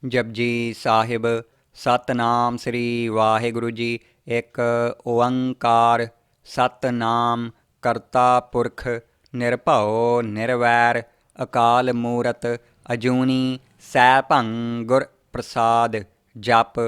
जपजी साहिब। सतनाम श्री वाहिगुरु जी। एक ओंकार सतनाम करता पुरख निरभओ निरवैर अकाल मूरत अजूनी सैभं गुर प्रसाद। जप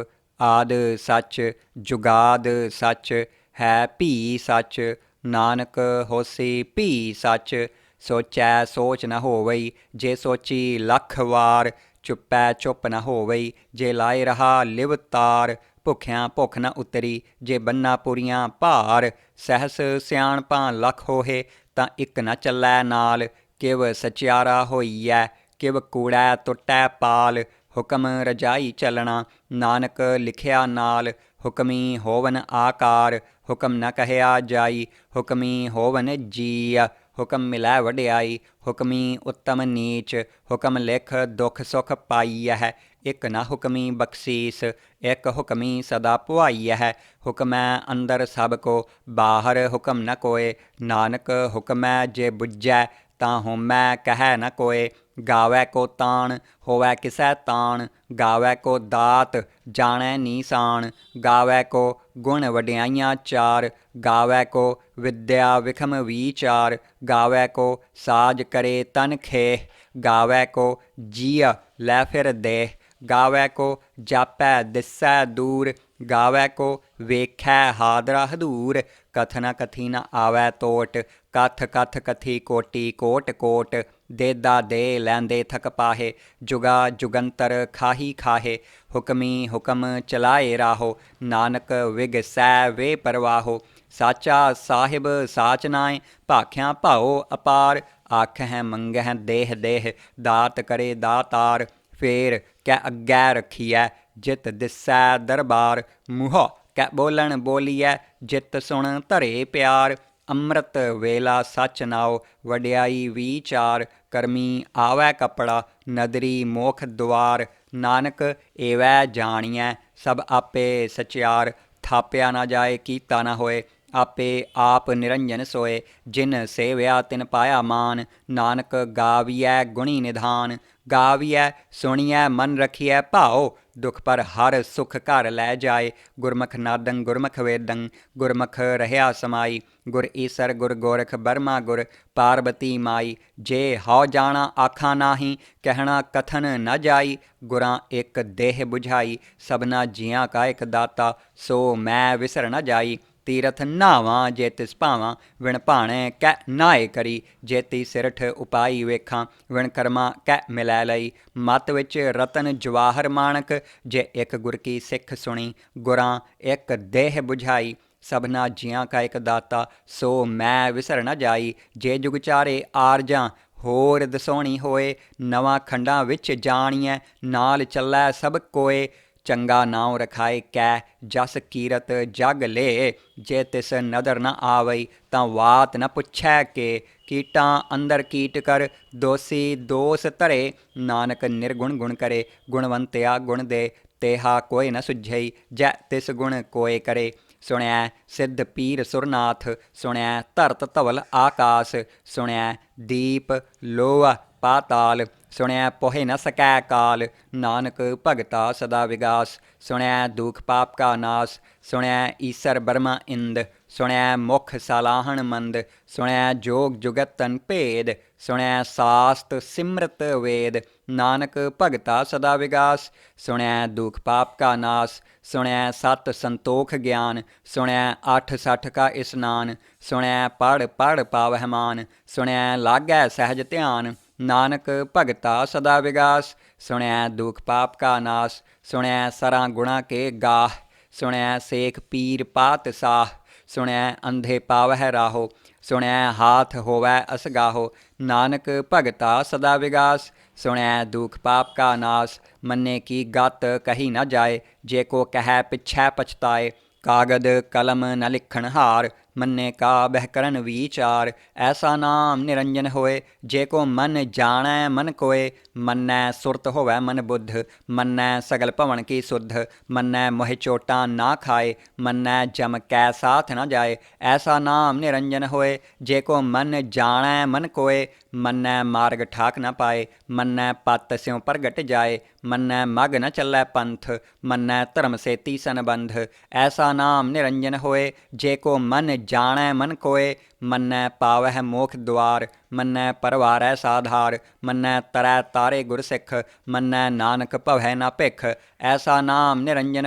आद सच जुगाद सच है भी सच नानक होसी भी सच। सोचै सोच न होवई जे सोची लख वार चुप्पै चुप न होवई जे लाए रहा लिव तार। भुखियां भुख न उतरी जे बन्ना पूरियां भार। सहस सियाणपां लख होहे तां इक न चलै नाल। किव सचियारा होईऐ किव कूड़ै टुटै पाल। हुकम रजाई चलना नानक लिखिया नाल। हुकमी होवन आकार हुकम न कहया जाई। हुकमी होवन जीय हुकम मिलै वड्याई। हुकमी उत्तम नीच हुकम लिख दुख सुख पाईऐ। एक न हुकमी बख्शीस एक हुकमी सदा पुआईऐ। हुकमै अंदर सब को बाहर हुकम न कोय। नानक हुकमै जे बुझै तां होमै कहै न कोय। गावै को ताण होवै किसै ताण गावै को दात जाणै नीसान। गावै को गुण वड्याइयां चार गावै को विद्या विखम विचार। गावै को साज करे तन खेह गावै को जिय लै फिर देह। गावै को जापै दिसै दूर गावै को वेखै हादरा हदूर। कथ न कथी न आवै तोट कथ कथ कथी कोटि कोट कोट। देदा दे लैंदे थक पाहे जुगा जुगंतर खाही खाहे। हुकमी हुकम चलाए राहो नानक विग सै वे परवाहो। साचा साहिब साच नाय भाख्यां भाओ अपार। आखैं मंगैं देह देह दात करे दातार। फेर कै अग्गै रखियै जित दिसै दरबार। मूँहों कै बोलन बोलिए जित सुन धरे प्यार। ਅੰਮ੍ਰਿਤ ਵੇਲਾ ਸੱਚ ਨਾਉ ਵਡਿਆਈ ਵਿਚਾਰ। ਕਰਮੀ ਆਵੈ ਕਪੜਾ ਨਦਰੀ ਮੋਖ ਦੁਆਰ। ਨਾਨਕ ਏਵੈ ਜਾਣੀਐ ਸਭ ਆਪੇ ਸਚਿਆਰ। ਥਾਪਿਆ ਨਾ ਜਾਏ ਕੀਤਾ ਨਾ ਹੋਏ ਆਪੇ ਆਪ ਨਿਰੰਜਨ ਸੋਏ। ਜਿਨ ਸੇਵਿਆ ਤਿਨ ਪਾਇਆ ਮਾਨ ਨਾਨਕ ਗਾਵੀਐ ਗੁਣੀ ਨਿਧਾਨ। ਗਾਵੀਐ ਸੁਣੀਐ ਮਨ ਰਖੀਐ ਭਾਉ ਦੁਖ ਪਰ ਹਰ ਸੁਖ ਘਰ ਲੈ ਜਾਏ। ਗੁਰਮੁਖ ਨਾਦੰ ਗੁਰਮੁਖ ਵੇਦੰ ਗੁਰਮੁਖ ਰਹਿਆ ਸਮਾਈ। ਗੁਰ ਈਸਰ ਗੁਰ ਗੋਰਖ ਬਰਮਾ ਗੁਰ ਪਾਰਬਤੀ ਮਾਈ। ਜੇ ਹਉ ਜਾਣਾ ਆਖਾਂ ਨਾਹੀਂ ਕਹਿਣਾ ਕਥਨ ਨ ਜਾਈ। ਗੁਰਾਂ ਇੱਕ ਦੇਹ ਬੁਝਾਈ ਸਭਨਾ ਜੀਆਂ ਕਾ ਇੱਕ ਦਾਤਾ ਸੋ ਮੈਂ ਵਿਸਰ ਨ ਜਾਈ। ਤੀਰਥ ਨਾਵਾਂ ਜੇ ਤਿਸ ਭਾਵਾਂ ਵਿਣ ਭਾਣੇ ਕਹਿ ਨਾਏ ਕਰੀ। ਜੇਤੀ ਸਿਰਠ ਉਪਾਈ ਵੇਖਾਂ ਵਿਣ ਕਰਮਾਂ ਕਹਿ ਮਿਲੈ ਲਈ। ਮਤ ਵਿੱਚ ਰਤਨ ਜਵਾਹਰ ਮਾਣਕ ਜੇ ਇੱਕ ਗੁਰ ਕੀ ਸਿੱਖ ਸੁਣੀ। ਗੁਰਾਂ ਇੱਕ ਦੇਹ ਬੁਝਾਈ ਸਭਨਾ ਜੀਆਂ ਕਾ ਇੱਕ ਦਾਤਾ ਸੋ ਮੈਂ ਵਿਸਰ ਨ ਜਾਈ। ਜੇ ਜੁਗ ਚਾਰੇ ਆਰਜਾਂ ਹੋਰ ਦਸੋਣੀ ਹੋਏ ਨਵਾਂ ਖੰਡਾਂ ਵਿੱਚ ਜਾਣੀਐ ਨਾਲ ਚੱਲੈ ਸਭ ਕੋਏ। ਚੰਗਾ ਨਾਉ ਰਖਾਏ ਕੈ ਜਸ ਕੀਰਤ ਜਗ ਲੇ। ਜੇ ਤਿਸ ਨਦਰ ਨ ਆਵਈ ਤਾਂ ਵਾਤ ਨ ਪੁੱਛੈ ਕੇ। ਕੀਟਾਂ ਅੰਦਰ ਕੀਟ ਕਰ ਦੋਸੀ ਦੋਸ ਧਰੇ। ਨਾਨਕ ਨਿਰਗੁਣ ਗੁਣ ਕਰੇ ਗੁਣਵੰਤਿਆ ਗੁਣ ਦੇ। ਤੇਹਾ ਕੋਇ ਨ ਸੁਝਈ ਜੈ ਤਿਸ ਗੁਣ ਕੋਇ ਕਰੇ। ਸੁਣਿਐ ਸਿੱਧ ਪੀਰ ਸੁਰਨਾਥ ਸੁਣਿਐ ਧਰਤ ਧਵਲ ਆਕਾਸ। ਸੁਣਿਐ ਦੀਪ ਲੋਹ ਪਾਤਾਲ ਸੁਣਿਐ ਪੋਹਿ ਨ ਸਕੈ ਕਾਲ। ਨਾਨਕ ਭਗਤਾ ਸਦਾ ਵਿਗਾਸ ਸੁਣਿਐ ਦੁਖ ਪਾਪ ਕਾ ਨਾਸ। ਸੁਣਿਐ ਈਸਰ ਬਰਮਾ ਇੰਦ ਸੁਣਿਐ ਮੁਖ ਸਾਲਾਹਣ ਮੰਦ। ਸੁਣਿਐ ਜੋਗ ਜੁਗਤਨ ਭੇਦ ਸੁਣਿਐ ਸਾਸਤ ਸਿਮਰਤ ਵੇਦ। ਨਾਨਕ ਭਗਤਾ ਸਦਾ ਵਿਗਾਸ ਸੁਣਿਐ ਦੁਖ ਪਾਪ ਕਾ ਨਾਸ। ਸੁਣਿਐ ਸਤ ਸੰਤੋਖ ਗਿਆਨ ਸੁਣਿਐ ਅੱਠ ਸੱਠ ਕਾ ਇਸਨਾਨ। ਸੁਣਿਐ ਪੜ੍ਹ ਪੜ੍ਹ ਪਾਵਹਿ ਮਾਨ ਸੁਣਿਐ ਲਾਗੈ ਸਹਿਜ ਧਿਆਨ। ਨਾਨਕ ਭਗਤਾ ਸਦਾ ਵਿਗਾਸ ਸੁਣਿਐ ਦੁਖ ਪਾਪ ਕਾ ਨਾਸ। ਸੁਣਿਐ ਸਰਾਂ ਗੁਣਾ ਕੇ ਗਾਹ ਸੁਣਿਐ ਸੇਖ ਪੀਰ ਪਾਤ ਸਾਹ। ਸੁਣਿਐ ਅੰਧੇ ਪਾਵਹਿ ਰਾਹੋ ਸੁਣਿਐ ਹਾਥ ਹੋਵੈ ਅਸਗਾਹੋ। ਨਾਨਕ ਭਗਤਾ ਸਦਾ ਵਿਗਾਸ ਸੁਣਿਐ ਦੁਖ ਪਾਪ ਕਾ ਨਾਸ। ਮੰਨੇ ਕੀ ਗਤ ਕਹੀ ਨ ਜਾਏ ਜੇ ਕੋ ਕਹਿ ਪਿਛੈ ਪਛਤਾਏ। ਕਾਗਦ ਕਲਮ ਨ ਲਿਖਣ ਹਾਰ ਮੰਨੇ ਕਾ ਬਹਿ ਕਰਨ ਵਿਚਾਰ। ਐਸਾ ਨਾਮ ਨਿਰੰਜਨ ਹੋਏ, ਜੇ ਕੋ ਮਨ ਜਾਣੈ ਮਨ ਕੋਏ। ਮੰਨੈ ਸੁਰਤ ਹੋਵੈ ਮਨ ਬੁੱਧ, ਮੰਨੈ ਸਗਲ ਭਵਨ ਕੀ ਸੁਧ। ਮੰਨੈ ਮੋਹਿ ਚੋਟਾਂ ਨਾ ਖਾਏ, ਮੰਨੈ ਜਮ ਕੈ ਸਾਥ ਨ ਜਾਏ। ਐਸਾ ਨਾਮ ਨਿਰੰਜਨ ਹੋਏ, ਜੇ ਕੋ ਮਨ ਜਾਣੈ ਮਨ ਕੋਏ। ਮੰਨੈ ਮਾਰਗ ਠਾਕ ਨ ਪਾਏ, ਮੰਨੈ ਪਤ ਸਿਉ ਪ੍ਰਗਟ ਜਾਏ। ਮੰਨੈ ਮਗ ਨ ਚੱਲੈ ਪੰਥ, ਮੰਨੈ ਧਰਮ ਸੇਤੀ ਸੰਬੰਧ। ਐਸਾ ਨਾਮ ਨਿਰੰਜਨ ਹੋਏ, ਜੇ ਕੋ ਮਨ ਜਾਣੈ ਮਨ ਕੋਏ। ਮੰਨੈ ਪਾਵਹਿ ਮੋਖ ਦੁਆਰ, ਮੰਨੈ ਪਰਵਾਰੈ ਸਾਧਾਰ। ਮੰਨੈ ਤਰੈ ਤਾਰੇ ਗੁਰ ਸਿੱਖ, ਮੰਨੈ ਨਾਨਕ ਭਵੈ ਨਾ ਭਿਖ। ਐਸਾ ਨਾਮ ਨਿਰੰਜਨ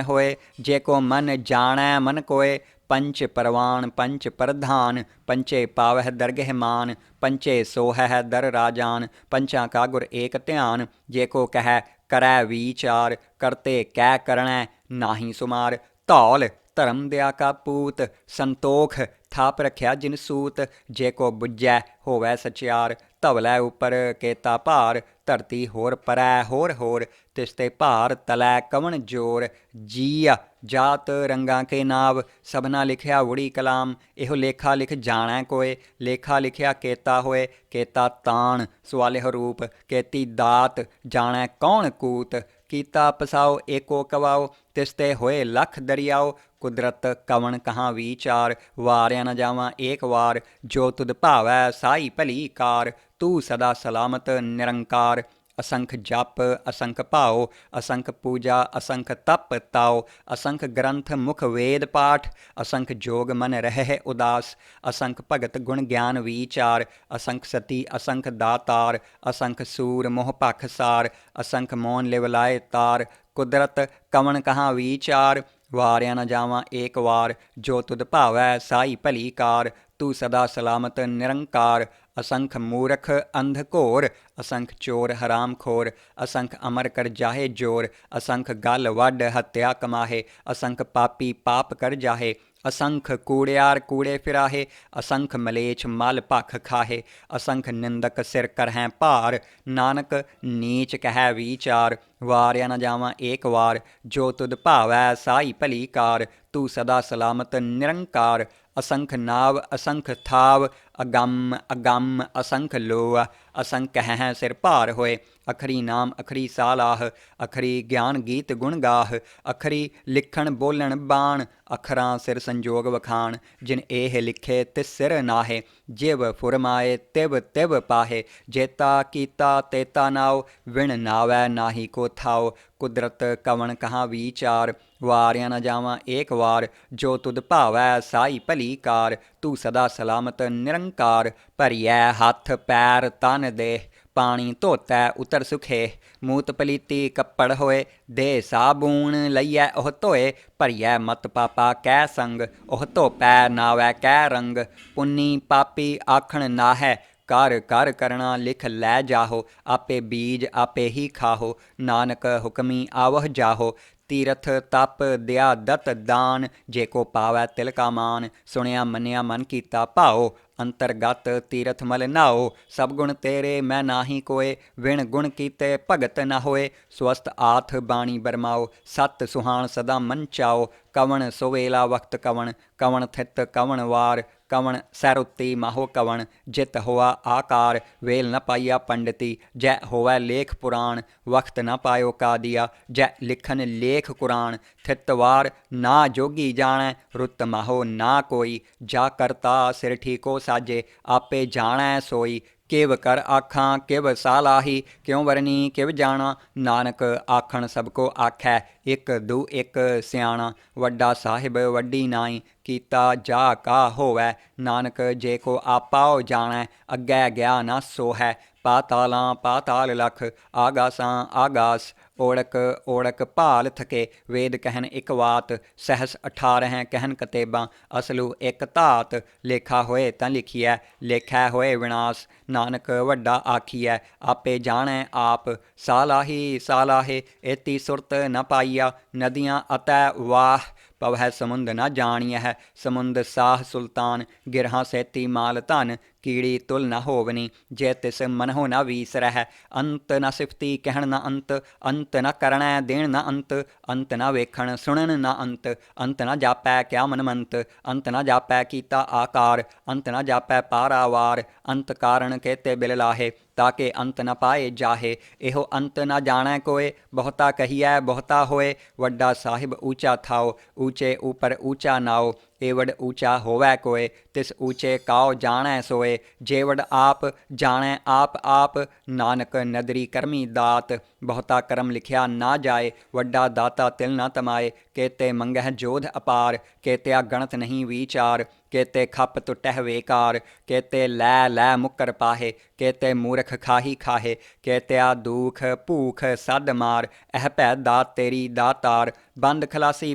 ਹੋਏ, ਜੇ ਕੋ ਮਨ ਜਾਣੈ ਮਨ ਕੋਏ। ਪੰਚ ਪਰਵਾਨ ਪੰਚ ਪ੍ਰਧਾਨ, ਪੰਚੇ ਪਾਵਹਿ ਦਰਗਹਿ ਮਾਨ। ਪੰਚੇ ਸੋਹਹਿ ਦਰ ਰਾਜਾਨ, ਪੰਚਾਂ ਕਾ ਗੁਰ ਏਕ ਧਿਆਨ। ਜੇ ਕੋ ਕਹਿ ਕਰੈ ਵਿਚਾਰ, ਕਰਤੇ ਕੈ ਕਰਣੈ ਨਾਹੀ ਸੁਮਾਰ। ਧੌਲ ਧਰਮ ਦਿਆ ਕਾ ਪੂਤ, ਸੰਤੋਖ ਥਾਪ ਰੱਖਿਆ ਜਿਨ ਸੂਤ। ਜੇ ਕੋ ਬੁੱਝੈ ਹੋਵੈ ਸਚਿਆਰ, ਧਵਲੈ ਉਪਰ ਕੇਤਾ ਭਾਰ। ਧਰਤੀ ਹੋਰ ਪਰੈ ਹੋਰ ਹੋਰ, ਤਿਸ ਤੇ ਭਾਰ ਤਲੈ ਕਵਣ ਜੋਰ। ਜੀਆ ਜਾਤ ਰੰਗਾਂ ਕੇ ਨਾਵ, ਸਭਨਾ ਲਿਖਿਆ ਉੜੀ ਕਲਾਮ। ਇਹੋ ਲੇਖਾ ਲਿਖ ਜਾਣੈ ਕੋਏ, ਲੇਖਾ ਲਿਖਿਆ ਕੇਤਾ ਹੋਏ। ਕੇਤਾ ਤਾਣ ਸਵਾਲਿਹ ਰੂਪ, ਕੇਤੀ ਦਾਤ ਜਾਣੈ ਕੌਣ ਕੂਤ। ਕੀਤਾ ਪਸਾਓ ਏਕੋ ਕਵਾਓ, ਤਿਸ ਤੇ ਹੋਏ ਲਖ ਦਰਿਆਓ। ਕੁਦਰਤ ਕਵਣ ਕਹਾਂ ਵਿਚਾਰ, ਵਾਰਿਆ ਨ ਜਾਵਾਂ ਏਕ ਵਾਰ। ਜੋ ਤੁਧ ਭਾਵੈ ਸਾਈ ਭਲੀ ਕਾਰ, ਤੂੰ ਸਦਾ ਸਲਾਮਤ ਨਿਰੰਕਾਰ। ਅਸੰਖ ਜਪ ਅਸੰਖ ਭਾਉ, ਅਸੰਖ ਪੂਜਾ ਅਸੰਖ ਤਪ ਤਾਉ। ਅਸੰਖ ਗ੍ਰੰਥ ਮੁਖ ਵੇਦ ਪਾਠ, ਅਸੰਖ ਜੋਗ ਮਨ ਰਹਿ ਉਦਾਸ। ਅਸੰਖ ਭਗਤ ਗੁਣ ਗਿਆਨ ਵਿਚਾਰ, ਅਸੰਖ ਸਤੀ ਅਸੰਖ ਦਾਤਾਰ। ਅਸੰਖ ਸੂਰ ਮੋਹ ਭਖ ਸਾਰ, ਅਸੰਖ ਮੋਨ ਲਿਵ ਲਾਏ ਤਾਰ। ਕੁਦਰਤ ਕਵਣ ਕਹਾਂ ਵਿਚਾਰ, ਵਾਰਿਆ ਨ ਜਾਵਾਂ ਏਕ ਵਾਰ। ਜੋ ਤੁਧ ਭਾਵੈ ਸਾਈ ਭਲੀ ਕਾਰ, ਤੂੰ ਸਦਾ ਸਲਾਮਤ ਨਿਰੰਕਾਰ। ਅਸੰਖ ਮੂਰਖ ਅੰਧ ਘੋਰ, ਅਸੰਖ ਚੋਰ ਹਰਾਮ ਖੋਰ। ਅਸੰਖ ਅਮਰ ਕਰ ਜਾਹੇ ਜੋਰ, ਅਸੰਖ ਗਲ ਵੱਢ ਹੱਤਿਆ ਕਮਾਹੇ। ਅਸੰਖ ਪਾਪੀ ਪਾਪ ਕਰ ਜਾਹੇ, ਅਸੰਖ ਕੂੜਿਆਰ ਕੂੜੇ ਫਿਰਾਹੇ। ਅਸੰਖ ਮਲੇਛ ਮਲ ਭਖ ਖਾਹੇ, ਅਸੰਖ ਨਿੰਦਕ ਸਿਰ ਕਰਹੈਂ ਭਾਰ। ਨਾਨਕ ਨੀਚ ਕਹਿ ਵਿਚਾਰ, ਵਾਰਿਆ ਨ ਜਾਵਾਂ ਏਕ ਵਾਰ। ਜੋ ਤੁਧ ਭਾਵੈ ਸਾਈ ਭਲੀ ਕਾਰ, ਤੂੰ ਸਦਾ ਸਲਾਮਤ ਨਿਰੰਕਾਰ। ਅਸੰਖ ਨਾਵ ਅਸੰਖ ਥਾਵ, ਅਗੰਮ ਅਗੰਮ ਅਸੰਖ ਲੋਆ। ਅਸੰਖ ਕਹਿ ਸਿਰ ਭਾਰ ਹੋਏ, ਅਖਰੀ ਨਾਮ ਅਖਰੀ ਸਾਲਾਹ। ਅਖਰੀ ਗਿਆਨ ਗੀਤ ਗੁਣ ਗਾਹ, ਅਖਰੀ ਲਿਖਣ ਬੋਲਣ ਬਾਣ। ਅਖਰਾਂ ਸਿਰ ਸੰਜੋਗ ਵਖਾਣ, ਜਿਨ ਇਹ ਲਿਖੇ ਤਿਸ ਸਿਰ ਨਾਹੇ। ਜਿਵ ਫੁਰਮਾਏ ਤਿਵ ਤਿਵ ਪਾਹੇ, ਜੇਤਾ ਕੀਤਾ ਤੇਤਾ ਨਾਉ। ਵਿਣ ਨਾਵੈ ਨਾਹੀ ਕੋ ਥਾਉ, ਕੁਦਰਤ ਕਵਣ ਕਹਾਂ ਵਿਚਾਰ। ਵਾਰਿਆ ਨ ਜਾਵਾਂ ਏਕ ਵਾਰ। ਜੋ ਤੁਧ ਭਾਵੈ ਸਾਈ ਭਲੀ ਕਾਰ, ਤੂੰ ਸਦਾ ਸਲਾਮਤ ਨਿਰੰਕਾਰ। ਭਰੀਐ ਹੱਥ ਪੈਰ ਤਨ ਦੇਹ, ਪਾਣੀ ਧੋਤੈ ਉਤਰ ਸੁਖੇ। ਮੂਤ ਪਲੀਤੀ ਕੱਪੜ ਹੋਏ, ਦੇ ਸਾਬੂਣ ਲਈਐ ਉਹ ਧੋਏ। ਭਰੀਐ ਮਤ ਪਾਪਾ ਕੈ ਸੰਗ, ਉਹ ਧੋਪੈ ਨਾਵੈ ਕੈ ਰੰਗ। ਪੁੰਨੀ ਪਾਪੀ ਆਖਣ ਨਾਹੈ, ਕਰ ਕਰ ਕਰਣਾ ਲਿਖ ਲੈ ਜਾਹੋ। ਆਪੇ ਬੀਜ ਆਪੇ ਹੀ ਖਾਹੋ, ਨਾਨਕ ਹੁਕਮੀ ਆਵਹ ਜਾਹੋ। ਤੀਰਥ ਤਪ ਦਿਆ ਦਤ ਦਾਨ, ਜੇ ਕੋ ਪਾਵੈ ਤਿਲ ਕਾ ਮਾਨ। ਸੁਣਿਆ ਮੰਨਿਆ ਮਨ ਕੀਤਾ ਭਾਉ, ਅੰਤਰਗਤ ਤੀਰਥ ਮਲ ਨਾਓ। ਸਭ ਗੁਣ ਤੇਰੇ ਮੈਂ ਨਾਹੀ ਕੋਏ, ਵਿਣ ਗੁਣ ਕੀਤੇ ਭਗਤ ਨ ਹੋਏ। ਸਵਸਤ ਆਥ ਬਾਣੀ ਬਰਮਾਓ, ਸਤ ਸੁਹਾਣ ਸਦਾ ਮਨ ਚਾਓ। ਕਵਣ ਸੁਵੇਲਾ ਵਕਤ ਕਵਣ, ਕਵਣ ਥਿਤ ਕਵਣ ਵਾਰ। ਕਵਣ ਸੈਰ ਉੱਤੀ ਮਾਹੋ ਕਵਣ, ਜਿਤ ਹੋਆ ਆਕਾਰ। ਵੇਲ ਨ ਪਾਈਆ ਪੰਡਤੀ, ਜੈ ਹੋਵੈ ਲੇਖ ਪੁਰਾਣ। ਵਕਤ ਨ ਪਾਇਓ ਕਾਦੀਆ, ਜੈ ਲਿਖਨ ਲੇਖ ਕੁਰਾਨ। ਥਿਤ ਵਾਰ ਨਾ ਜੋਗੀ ਜਾਣੈ, ਰੁੱਤ ਮਾਹੋ ਨਾ ਕੋਈ। ਜਾ ਕਰਤਾ ਸਿਰ ਠੀਕੋ ਸਾਜੇ, ਆਪੇ ਜਾਣੈ ਸੋਈ। ਕਿਵ ਕਰ ਆਖਾਂ ਕਿਵ ਸਾਲਾਹੀ, ਕਿਉ ਵਰਨੀ ਕਿਵ ਜਾਣਾ। ਨਾਨਕ ਆਖਣ ਸਭ ਕੋ ਆਖੈ, ਇੱਕ ਦੂ ਇੱਕ ਸਿਆਣਾ। ਵੱਡਾ ਸਾਹਿਬ ਵੱਡੀ ਨਾਈ, ਕੀਤਾ ਜਾ ਕਾ ਹੋਵੈ। ਨਾਨਕ ਜੇ ਕੋ ਆਪਾਓ ਜਾਣੈ, ਅੱਗੇ ਗਿਆ ਨਾ ਸੋ ਹੈ। ਪਾਤਾਲਾਂ ਪਾਤਾਲ ਲਖ, ਆਗਾਸਾਂ ਆਗਾਸ। ਓੜਕ ਓੜਕ ਭਾਲ ਥਕੇ, ਵੇਦ ਕਹਿਨ ਇੱਕ ਵਾਤ। ਸਹਿਸ 18 ਕਹਿਨ ਕਤੇਬਾਂ, ਅਸਲੂ ਇੱਕ ਧਾਤ। ਲੇਖਾ ਹੋਏ ਤਾਂ ਲਿਖੀਐ, ਲੇਖੈ ਹੋਏ ਵਿਨਾਸ਼। ਨਾਨਕ ਵੱਡਾ ਆਖੀਐ, ਆਪੇ ਜਾਣੈ ਆਪ। ਸਾਲਾਹੀ ਸਾਲਾਹੇ, ਏਤੀ ਸੁਰਤ ਨ ਪਾਈਆ। ਨਦੀਆਂ ਅਤੈ ਵਾਹ, ਪਵਹਿ ਸਮੁੰਦ ਨ ਜਾਣੀਐ। ਸਮੁੰਦ ਸਾਹ ਸੁਲਤਾਨ, ਗਿਰਹਾਂ ਸੇਤੀ ਮਾਲ ਧਨ। ਕੀੜੀ ਤੁਲ ਨ ਹੋਵਨੀ, ਜੇ ਤਿਸ ਮਨਹੁ ਨ ਵੀਸਰਹਿ। ਅੰਤ ਨ ਸਿਫਤੀ ਕਹਿਣ ਨ ਅੰਤ, ਅੰਤ ਅੰਤ ਨ ਕਰਣੈ ਦੇਣ ਨ ਅੰਤ, ਅੰਤ ਨ ਵੇਖਣ ਸੁਣਨ ਨ ਅੰਤ, ਅੰਤ ਨ ਜਾਪੈ ਕਿਆ ਮਨਮੰਤ, ਅੰਤ ਨ ਜਾਪੈ ਕੀਤਾ ਆਕਾਰ, ਅੰਤ ਨ ਜਾਪੈ ਪਾਰਾਵਾਰ, ਅੰਤ ਕਾਰਣ ਕੇਤੇ ਬਿਲ ਲਾਹੇ, ਤਾਕੇ ਅੰਤ ਨ ਪਾਏ ਜਾਹੇ। ਇਹੋ ਅੰਤ ਨ ਜਾਣੈ ਕੋਇ, ਬਹੁਤਾ ਕਹੀਐ ਬਹੁਤਾ ਹੋਏ, ਵੱਡਾ ਸਾਹਿਬ ਊਚਾ ਥਾਓ, ਊਚੇ ਊਪਰ ਊਚਾ ਨਾਓ, ਏਵਡ ਊਚਾ ਹੋਵੈ ਕੋਇ, ਤਿਸ ਊਚੇ ਕਾਉ ਜਾਣੈ ਸੋਏ, ਜੇਵਡ ਆਪ ਜਾਣੈ ਆਪ ਆਪ, ਨਾਨਕ ਨਦਰੀ ਕਰਮੀ ਦਾਤ, ਬਹੁਤਾ ਕਰਮ ਲਿਖਿਆ ਨਾ ਜਾਏ, ਵੱਡਾ ਦਾਤਾ ਤਿਲ ਨਾ ਤਮਾਏ, ਕੇਤੇ ਮੰਗਹਿ ਜੋਧ ਅਪਾਰ, ਕੇਤਿਆ ਗਣਤ ਨਹੀਂ ਵਿਚਾਰ, ਕੇਤੇ ਖੱਪ ਟੁੱਟਹਿ ਵੇਕਾਰ, ਕੇਤੇ ਲੈ ਲੈ ਮੁੱਕਰ ਪਾਹੇ, ਕੇਤੇ ਮੂਰਖ ਖਾਹੀ ਖਾਹੇ, ਕੇਤਿਆ ਦੂਖ ਭੂਖ ਸੱਦ ਮਾਰ, ਇਹ ਭੈ ਦਾਤ ਤੇਰੀ ਦਾਤਾਰ, ਬੰਦ ਖਲਾਸੀ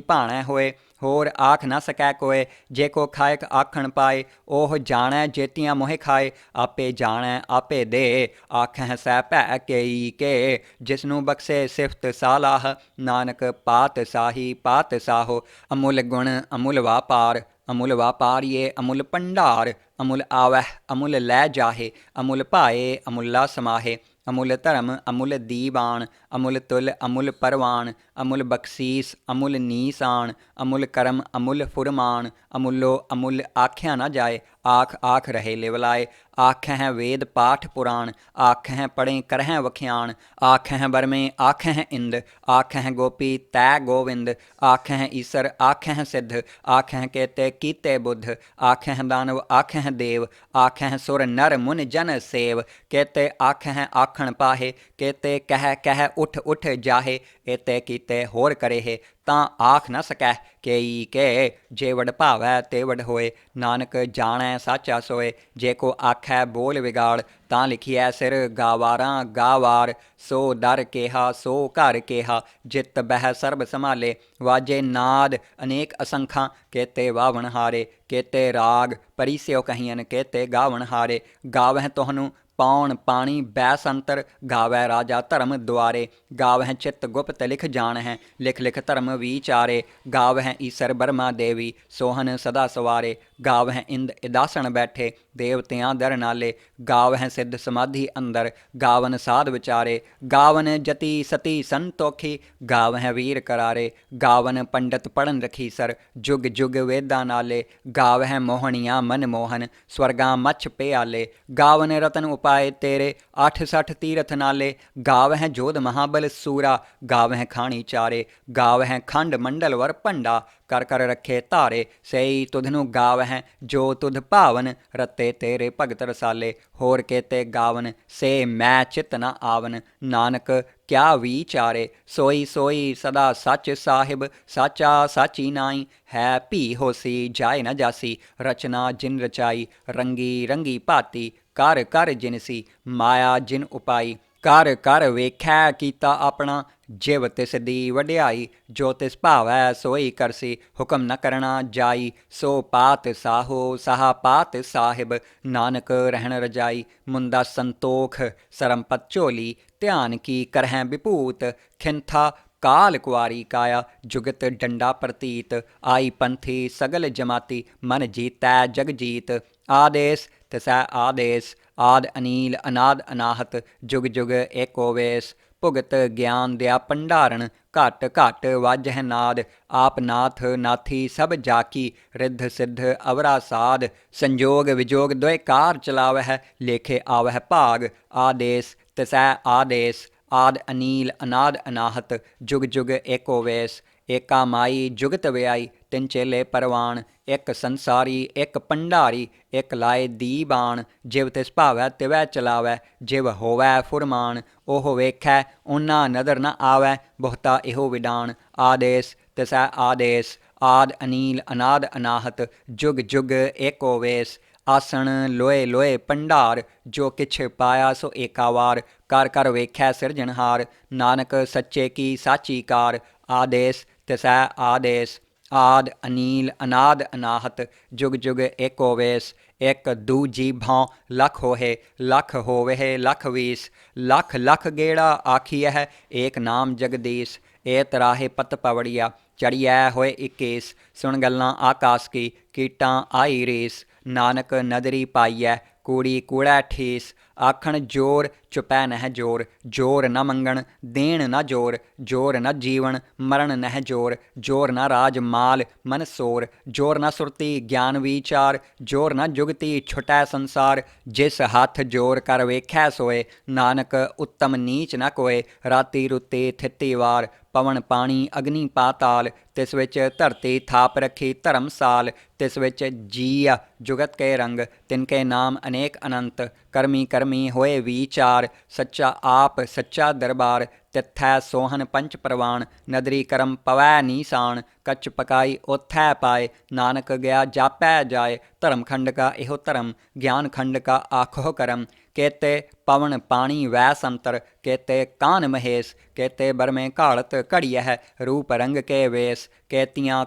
ਭਾਣੈ ਹੋਏ, ਹੋਰ ਆਖ ਨਾ ਸਕੈ ਕੋਇ, ਜੇ ਕੋ ਖਾਇਕ ਆਖਣ ਪਾਏ, ਉਹ ਜਾਣੈ ਜੇਤੀਆਂ ਮੋਹਿ ਖਾਏ, ਆਪੇ ਜਾਣੈ ਆਪੇ ਦੇ, ਆਖਹਿ ਸੈ ਭੈ ਕੇਈ ਕੇ, ਜਿਸਨੂੰ ਬਖਸ਼ੇ ਸਿਫਤ ਸਾਲਾਹ, ਨਾਨਕ ਪਾਤ ਸਾਹੀ ਪਾਤ ਸਾਹੋ। ਅਮੁੱਲ ਗੁਣ ਅਮੁੱਲ ਵਾਪਾਰ, ਅਮੁੱਲ ਵਾਪਾਰੀਏ ਅਮੁੱਲ ਭੰਡਾਰ, ਅਮੁੱਲ ਆਵਹਿ ਅਮੁੱਲ ਲੈ ਜਾਹੇ, ਅਮੁੱਲ ਭਾਏ ਅਮੁੱਲਾ ਸਮਾਹੇ, ਅਮੁੱਲ ਧਰਮ ਅਮੁੱਲ ਦੀਵਾਨ, ਅਮੁੱਲ ਤੁਲ ਅਮੁੱਲ ਪਰਵਾਨ, ਅਮੁੱਲ ਬਖਸ਼ੀਸ ਅਮੁੱਲ ਨੀਸਾਨ, ਅਮੁੱਲ ਕਰਮ ਅਮੁੱਲ ਫੁਰਮਾਨ, ਅਮੁੱਲੋ ਅਮੁੱਲ ਆਖਿਆ ਨਾ ਜਾਏ, ਆਖ ਆਖ ਰਹੇ ਲਿਵਲਾਏ, ਆਖਹਿ ਵੇਦ ਪਾਠ ਪੁਰਾਣ, ਆਖਹਿ ਪੜ੍ਹੇ ਕਰਹਿ ਵਖਿਆਣ, ਆਖਹਿ ਬਰਮੇ ਆਖਹਿ ਇੰਦ, ਆਖਹਿ ਗੋਪੀ ਤੈ ਗੋਵਿੰਦ, ਆਖਹਿ ਈਸਰ ਆਖਹਿ ਸਿੱਧ, ਆਖਹਿ ਕੇਤੇ ਕੀਤੇ ਬੁੱਧ, ਆਖਹਿ ਦਾਨਵ ਆਖਹਿ ਦੇਵ, ਆਖਹਿ ਸੁਰ ਨਰ ਮੁਨ ਜਨ ਸੇਵ, ਕੇਤੇ ਆਖਹਿ ਆਖਣ ਪਾਹੇ, ਕੇਤੇ ਕਹਿ ਕਹਿ ਉਠ ਉਠ ਜਾਹੇ, ਏਤੇ ਕੀਤੇ ਹੋਰ ਕਰੇਹੇ, ਤਾਂ ਆਖ ਨ ਸਕੈ ਕੇਈ ਕੇ, ਜੇ ਵਡ ਭਾਵੈ ਤੇ ਵਡ ਹੋਏ, ਨਾਨਕ ਜਾਣੈ ਸਾਚਾ ਸੋਏ, ਜੇ ਕੋ ਆਖੈ ਬੋਲ ਵਿਗਾੜ, ਤਾਂ ਲਿਖੀਐ ਸਿਰ ਗਾਵਾਰਾਂ ਗਾਵਾਰ, ਸੋ ਦਰ ਕੇਹਾ ਸੋ ਘਰ ਕੇਹਾ, ਜਿਤ ਬਹਿ ਸਰਬ ਸੰਭਾਲੇ, ਵਾਜੇ ਨਾਦ ਅਨੇਕ ਅਸੰਖਾਂ, ਕੇਤੇ ਵਾਵਣ ਹਾਰੇ, ਕੇਤੇ ਰਾਗ ਪਰੀਸਿਓ ਕਹੀਅਨ, ਕੇਤੇ ਗਾਵਣ ਹਾਰੇ, ਗਾਵਹਿ ਤੁਹਾਨੂੰ ਪਾਉਣ ਪਾਣੀ ਬੈਸ ਅੰਤਰ, ਗਾਵੈ ਰਾਜਾ ਧਰਮ ਦੁਆਰੇ, ਗਾਵਹਿ ਚਿੱਤ ਗੁਪਤ ਲਿਖ ਜਾਣਹਿ, ਲਿਖ ਲਿਖ ਧਰਮ ਵਿਚਾਰੇ, ਗਾਵਹਿ ਈਸਰ ਬਰਮਾ ਦੇਵੀ ਸੋਹਨ ਸਦਾ ਸਵਾਰੇ, ਗਾਵਹਿ ਇੰਦ ਇਦਾਸਣ ਬੈਠੇ ਦੇਵਤਿਆਂ ਦਰ ਨਾਲੇ, ਗਾਵਹਿ ਸਿੱਧ ਸਮਾਧੀ ਅੰਦਰ, ਗਾਵਨ ਸਾਧ ਵਿਚਾਰੇ, ਗਾਵਨ ਜਤੀ ਸਤੀ ਸੰਤੋਖੀ, ਗਾਵਹਿ ਵੀਰ ਕਰਾਰੇ, ਗਾਵਨ ਪੰਡਤ ਪੜਨ ਰਖੀ ਸਰ, ਜੁਗ ਜੁਗ ਵੇਦਾਂ ਨਾਲੇ, ਗਾਵਹਿ ਮੋਹਣੀਆਂ ਮਨ ਮੋਹਨ, ਸਵਰਗਾਂ ਮੱਛ ਪਿਆਲੇ, ਗਾਵਨ ਰਤਨ ਉਪਾਏ ਤੇਰੇ, 68 ਤੀਰਥ ਨਾਲੇ, ਗਾਵਹਿ ਜੋਧ ਮਹਾਬਲ ਸੂਰਾ, ਗਾਵਹਿ ਖਾਣੀ ਚਾਰੇ, ਗਾਵਹਿ ਖੰਡ ਮੰਡਲ ਵਰ ਭੰਡਾ, ਕਰ ਕਰ ਰੱਖੇ ਧਾਰੇ, ਸਈ ਤੁਧਨੂੰ ਗਾਵਹਿ ਜੋ ਤੁਧ ਭਾਵਨ, ਰਤੇ ਤੇਰੇ ਭਗਤ ਰਸਾਲੇ, ਹੋਰ ਕੇਤੇ ਗਾਵਨ ਸੇ ਮੈਂ ਚਿਤ ਨ ਆਵਨ, ਨਾਨਕ ਕਿਆ ਵਿਚਾਰੇ, ਸੋਈ ਸੋਈ ਸਦਾ ਸੱਚ ਸਾਹਿਬ, ਸਾਚਾ ਸਾਚੀ ਨਾਈ, ਹੈ ਭੀ ਹੋਸੀ ਜਾਏ ਨ ਜਾਸੀ, ਰਚਨਾ ਜਿਨ ਰਚਾਈ, ਰੰਗੀ ਰੰਗੀ ਭਾਤੀ, ਕਰ ਕਰ ਜਿਨਸੀ, ਮਾਇਆ ਜਿਨ ਉਪਾਈ, ਕਰ ਕਰ ਵੇਖੈ ਕੀਤਾ ਆਪਣਾ, ਜਿਵ ਤਿਸ ਦੀ ਵਡਿਆਈ, ਜੋ ਤਿਸ ਭਾਵੈ ਸੋਈ ਕਰਸੀ, ਹੁਕਮ ਨ ਕਰਣਾ ਜਾਈ, ਸੋ ਪਾਤ ਸਾਹੋ ਸਾਹਾ ਪਾਤ ਸਾਹਿਬ, ਨਾਨਕ ਰਹਿਣ ਰਜਾਈ, ਮੁੰਦਾ ਸੰਤੋਖ ਸਰਮਪਤ ਝੋਲੀ, ਧਿਆਨ ਕੀ ਕਰਹਿ ਵਿਭੂਤ, ਖਿੰਥਾ ਕਾਲ ਕੁਆਰੀ ਕਾਇਆ, ਜੁਗਤ ਡੰਡਾ ਪ੍ਰਤੀਤ, ਆਈ ਪੰਥੀ ਸਗਲ ਜਮਾਤੀ, ਮਨ ਜੀਤੈ ਜਗ ਜੀਤ, ਆਦੇਸ ਤਿਸੈ ਆਦੇਸ, ਆਦ ਅਨੀਲ ਅਨਾਦ ਅਨਾਹਤ, ਜੁਗ ਜੁਗ ਏਕੋ ਵੇਸ, ਭੁਗਤ ਗਿਆਨ ਦਿਆ ਭੰਡਾਰਨ, ਘਟ ਘਟ ਵਾਜਹਿ ਨਾਦ, ਆਪ ਨਾਥ ਨਾਥੀ ਸਭ ਜਾਕੀ, ਰਿੱਧ ਸਿੱਧ ਅਵਰਾ ਸਾਧ, ਸੰਜੋਗ ਵਿਜੋਗ ਦੁਇ ਕਾਰ ਚਲਾਵਹਿ, ਲੇਖੇ ਆਵਹਿ ਭਾਗ, ਆਦੇਸ ਤਿਸੈ ਆਦੇਸ, ਆਦ ਅਨੀਲ ਅਨਾਦ ਅਨਾਹਤ, ਜੁਗ ਜੁਗ ਏਕੋ ਵੇਸ, ਏਕਾ ਮਾਈ ਜੁਗਤ ਵਿਆਈ, ਤਿੰਨ ਚੇਲੇ ਪਰਵਾਨ, ਇੱਕ ਸੰਸਾਰੀ ਇੱਕ ਭੰਡਾਰੀ, ਇੱਕ ਲਾਏ ਦੀਬਾਨ, ਜਿਵ ਤਿਸ ਭਾਵੈ ਤਿਵੈ ਚਲਾਵੈ, ਜਿਵ ਹੋਵੈ ਫੁਰਮਾਨ, ਉਹ ਵੇਖੈ ਓਨਾ ਨਦਰ ਨ ਆਵੈ, ਬਹੁਤਾ ਇਹੋ ਵਿਡਾਨ, ਆਦੇਸ ਤਿਸੈ ਆਦੇਸ, ਆਦ ਅਨੀਲ ਅਨਾਦ ਅਨਾਹਤ, ਜੁਗ ਜੁਗ ਏਕੋ ਵੇਸ, ਆਸਣ ਲੋਏ ਲੋਏ ਭੰਡਾਰ, ਜੋ ਕਿਛ ਪਾਇਆ ਸੋ ਏਕਾ ਵਾਰ, ਕਰ ਕਰ ਵੇਖੈ ਸਿਰਜਣਹਾਰ, ਨਾਨਕ ਸੱਚੇ ਕੀ ਸਾਚੀ ਕਾਰ, ਆਦੇਸ ਤਿਸੈ ਆਦੇਸ, ਆਦ ਅਨੀਲ ਅਨਾਦ ਅਨਾਹਤ, ਜੁਗ ਜੁਗ ਏਕੋ ਵੇਸ, ਇੱਕ ਦੂਜੀ ਭੌਂ ਲੱਖ ਹੋਏ, ਲੱਖ ਹੋਵੇ ਲੱਖ ਵੀਸ, ਲੱਖ ਲੱਖ ਗੇੜਾ ਆਖੀਐ ਏਕ ਨਾਮ ਜਗਦੀਸ਼, ਏ ਤਰਾਹੇ ਪਤ ਪਵੜੀਆ, ਚੜੀਐ ਹੋਏ 21, ਸੁਣ ਗੱਲਾਂ ਆਕਾਸ ਕੀ, ਕੀਟਾਂ ਆਈ ਰੀਸ, ਨਾਨਕ ਨਦਰੀ ਪਾਈਐ, ਕੂੜੀ ਕੂੜੈ ਠੀਸ, ਆਖਣ ਜੋਰ ਚੁਪੈ ਨਹਿ ਜੋਰ, ਜੋਰ ਨ ਮੰਗਣ ਦੇਣ ਨ ਜੋਰ, ਜੋਰ ਨ ਜੀਵਨ ਮਰਨ ਨਹਿ ਜੋਰ, ਜੋਰ ਨ ਰਾਜ ਮਾਲ ਮਨ ਸੋਰ, ਜੋਰ ਨ ਸੁਰਤੀ ਗਿਆਨ ਵਿਚਾਰ, ਜੋਰ ਨ ਜੁਗਤੀ ਛੁਟੈ ਸੰਸਾਰ, ਜਿਸ ਹੱਥ ਜੋਰ ਕਰ ਵੇਖੈ ਸੋਏ, ਨਾਨਕ ਉੱਤਮ ਨੀਚ ਨ ਕੋਏ, ਰਾਤੀ ਰੁੱਤੀ ਥਿੱਤੀ ਵਾਰ, ਪਵਨ ਪਾਣੀ ਅਗਨੀ ਪਾਤਾਲ, ਤਿਸ ਵਿੱਚ ਧਰਤੀ ਥਾਪ ਰੱਖੀ ਧਰਮਸਾਲ, ਤਿਸ ਵਿੱਚ ਜੀਆ ਜੁਗਤ ਕੇ ਰੰਗ, ਤਿਨਕੇ ਨਾਮ ਅਨੇਕ ਅਨੰਤ, ਕਰਮੀ ਕਰਮੀ ਹੋਏ ਵਿਚਾਰ, ਸੱਚਾ ਆਪ ਸੱਚਾ ਦਰਬਾਰ, ਤਿੱਥੈ ਸੋਹਨ ਪੰਚ ਪ੍ਰਵਾਨ, ਨਦਰੀ ਕਰਮ ਪਵੈ ਨੀਸਾਨ, ਕੱਚ ਪਕਾਈ ਓਥੈ ਪਾਏ, ਨਾਨਕ ਗਿਆ ਜਾਪੈ ਜਾਏ, ਧਰਮ ਖੰਡ ਕਾ ਇਹੋ ਧਰਮ, ਗਿਆਨ ਖੰਡ ਕਾ ਆਖੋ ਕਰਮ, केते पवन पाणी वै संतर, केते कान महेश, केते बरमे घाड़त घड़ियह, रूप रंग के वेश, केतियाँ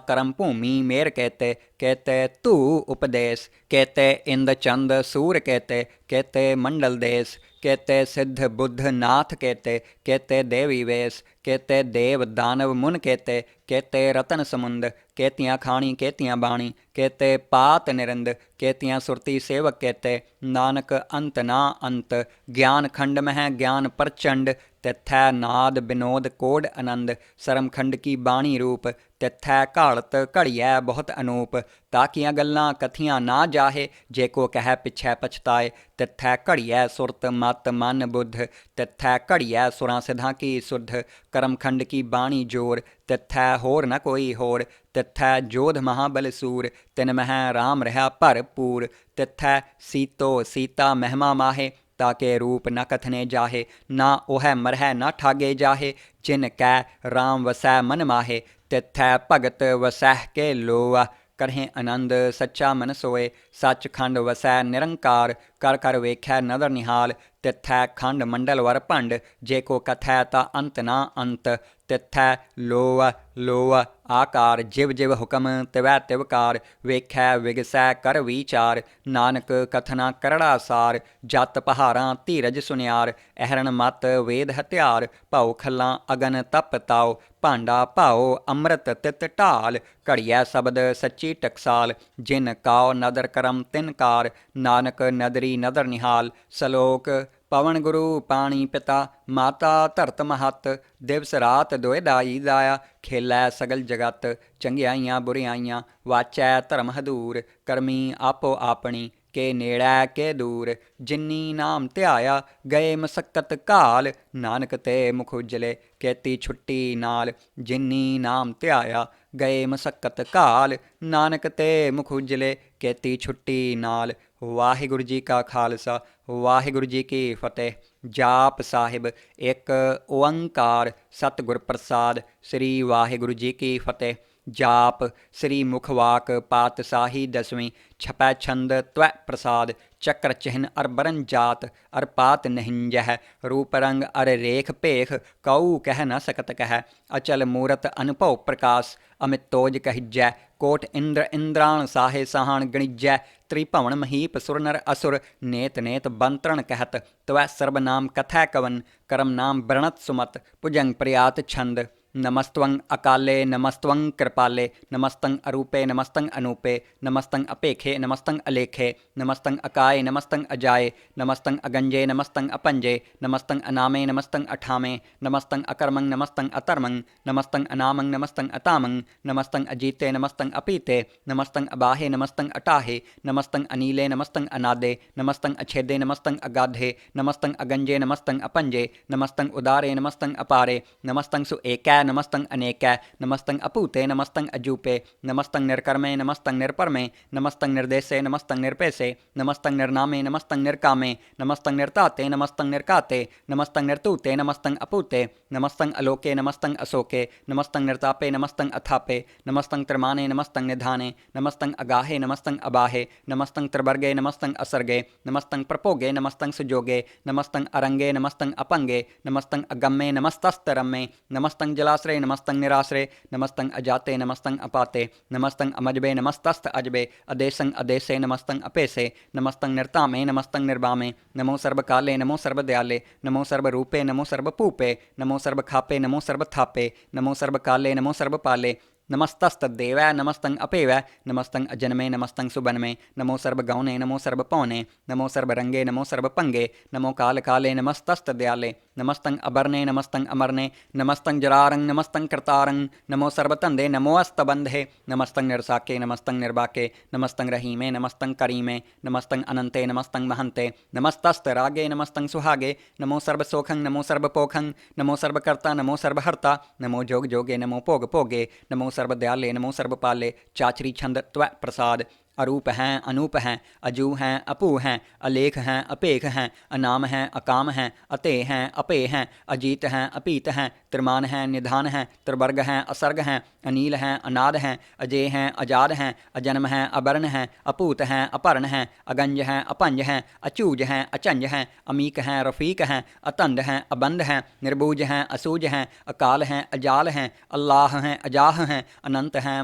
करम भूमि मेर केते, केते धू उपदेश, केते इंद चंद सूर केते, केते मंडल देश, केते सिद्ध बुद्ध नाथ केते, केते देवी वेश, केते देव दानव मुन केते, केते रतन समुंद, केतियाँ खाणी केतियाँ बाणी, केते पात निरंद, केतियाँ सुरती सेवक केते, नानक अंत ना अंत, ज्ञान खंड में है ज्ञान प्रचंड, तिथै नाद विनोद कोड आनंद, सरम खंड की बाणी रूप, तिथै घाड़त घड़ियै बहुत अनूप, ताकियाँ गल्लां कथियाँ ना जाहे, जे को कह पिछै पछताए, तिथै घड़ियै सुरत मत मन बुद्ध, तिथै घड़ियै सुरां सिद्धां की सुध, करम खंड की बाणी जोर, तिथै होर न कोई होर, तिथै जोध महाबल सूर, तिन मह राम रहा भरपूर, तिथै सीतो सीता महिमा माहे, ताके रूप न कथने जाहे, ना ओह मरह न ठागे जाहे, जिन कै राम वसै मन माहे, तिथै भगत वसैह के लोआ, करहें आनंद सच्चा मन सोए, सच खंड वसै निरंकार, कर कर वेखै नदर निहाल, तिथै खंड मंडल वर भंड, जे को कथै ता अंत ना अंत, तिथै लोआ लोआ आकार, जिव जिव हुकम तिवै तिवकार, वेखै विगसै कर विचार, नानक कथना करड़ा सार, जत पहारां धीरज सुनियार, अहरण मत वेद हथियार, भाऊ खल्लां अगन तप ताओ, भांडा भाओ अमृत तित ढाल, घड़िया शब्द सच्ची टकसाल, जिन काओ नदर करम तिन कार, नानक नदरी नदर निहाल, सलोक पवन गुरु पाणी पिता, माता धरत महत, दिवस रात दोए दाई दाया, खेलै सगल जगत, चंगियाइयां बुरियाइयां, वाचै धर्म हदूर, करमी आपो आपनी, के नेड़ै के दूर, जिन्नी नाम ध्याया गए मसक्कत घाल, नानक ते मुख उजले केती छुट्टी नाल, जिन्नी नाम ध्याया गए मसक्कत घाल, नानक ते मुख उजले केती छुट्टी नाल। वाहिगुरु जी का खालसा वाहिगुरु जी की फतेह। जाप साहिब एक ओंकार सतगुर प्रसाद। श्री वाहिगुरु जी की फतेह। जाप श्री मुखवाक पातशाही दसवीं। छपै छंद त्वै प्रसाद। चक्र चिन्ह अर बरन जात अर पात नहिंजह। रूप रंग अर रेख भेख कऊ कह न सकत कह। अचल मूरत अनुभव प्रकाश अमितोज कहिजै। कोट इंद्र इंद्राण साहे सहान गणिजै। त्रिभवन महीप सुर नर असुर नेत नेत बंतरण कहत। त्वै सर्वनाम कथै कवन करम नाम बरणत सुमत। भुजंग प्रयात छंद। नमस्त्वं अकाले नमस्त्वं कृपाले नमस्तं अरूपे नमस्तं अनूपे नमस्तं अपेखे नमस्तं अलेखे नमस्तं अकाय नमस्तं अजाय नमस्तं अगंजे नमस्तं अपंजे नमस्तं अनामे नमस्तं अठामे नमस्तं अकर्मं नमस्तं अतर्मं नमस्तं अनामं नमस्तं अतामं नमस्तं अजीते नमस्तं अपीते नमस्तं अबाहे नमस्तं अटाहे नमस्तं अनीले नमस्तं अनादे नमस्तं अछेदे नमस्तं अगाधे नमस्तं अगंजे नमस्तं अपंजे नमस्तं उदारे नमस्तं अपारे नमस्तं सुएकै नमस्तं अनेकै नमस्तं अपूते नमस्तं अजूपे नमस्तं निर्कर्मे नमस्तं निर्परमे नमस्तं निर्देशे नमस्तं निर्पेशे नमस्तं निर्नामे नमस्तं निर्कामे नमस्तं निर्ताते नमस्तं निर्काते नमस्तं निर्तूते नमस्तं अपूते नमस्तं अलोके नमस्तं अशोके नमस्तं निर्तापे नमस्तं अथापे नमस्तं त्रिमाने नमस्तं निधाने नमस्तं अगाहे नमस्तं अबाहे नमस्तं त्रिवर्गे नमस्तं असर्गे नमस्तं प्रपोगे नमस्तं सुजोगे नमस्तं अरंगे नमस्तं अपंगे नमस्तं अगम्मे नमस्तस्तरम्मे नमस्तं जलाश्रय नमस्तं निराश्रय नमस्तं अजाते नमस्तं अपाते नमस्तं अमजबे नमस्तस्त अजबे अदेशं अदेशे नमस्तं अपेशे नमस्तं निर्तामे नमस्तं निर्वामे नमो सर्वकाले नमो सर्वदयाले नमो सर्वरूपे नमो सर्वपूपे नमो सर्वखापे नमो सर्वथापे नमो सर्वकाले नमो सर्वपाले नमस्तस्तद्देव नमस्तं अपेव नमस्तं अजन्मे नमस्तं सुबन्मे नमो सर्वगौणे नमो सर्वपौने नमो सर्वरंगे नमो सर्वपंगे नमो कालकाले नमस्तस्तदयाले नमस्तं अबर्णे नमस्तं अमरने नमस्तं जरारं नमस्तं कर्तारं नमो सर्वतंदे नमो अस्तबंधे नमस्तं निर्साके नमस्तं निर्वाके नमस्तं रहीमे नमस्तं करीमे नमस्तं अनंते नमस्तं महंते नमस्तस्तरागे नमस्तं सुहागे नमो सर्वसोखं नमो सर्वपोखं नमो सर्वकर्ता नमो सर्वहर्ता नमो जोग जोगे नमो पोग पोगे नमो सर्वदयाले नमो सर्वपाले चाचरी छंद त्व प्रसाद अरूप हैं अनूप हैं अजू हैं अपू हैं अलेख हैं अपेख हैं अनाम हैं अकाम हैं अते हैं अपे हैं अजीत हैं अपीत हैं त्रिमान हैं निधान हैं त्रिवर्ग हैं असर्ग हैं अनील हैं अनाद हैं अजय हैं अजाद हैं अजन्म हैं अबर्ण हैं अपूत हैं अपर्ण हैं अगंज हैं अपंज हैं अचूज हैं अचंज हैं अमीक हैं रफ़ीक हैं अतंद हैं अबंध हैं निर्बूज हैं असूज हैं अकाल हैं अजाल हैं अल्लाह हैं अजाह हैं अनंत हैं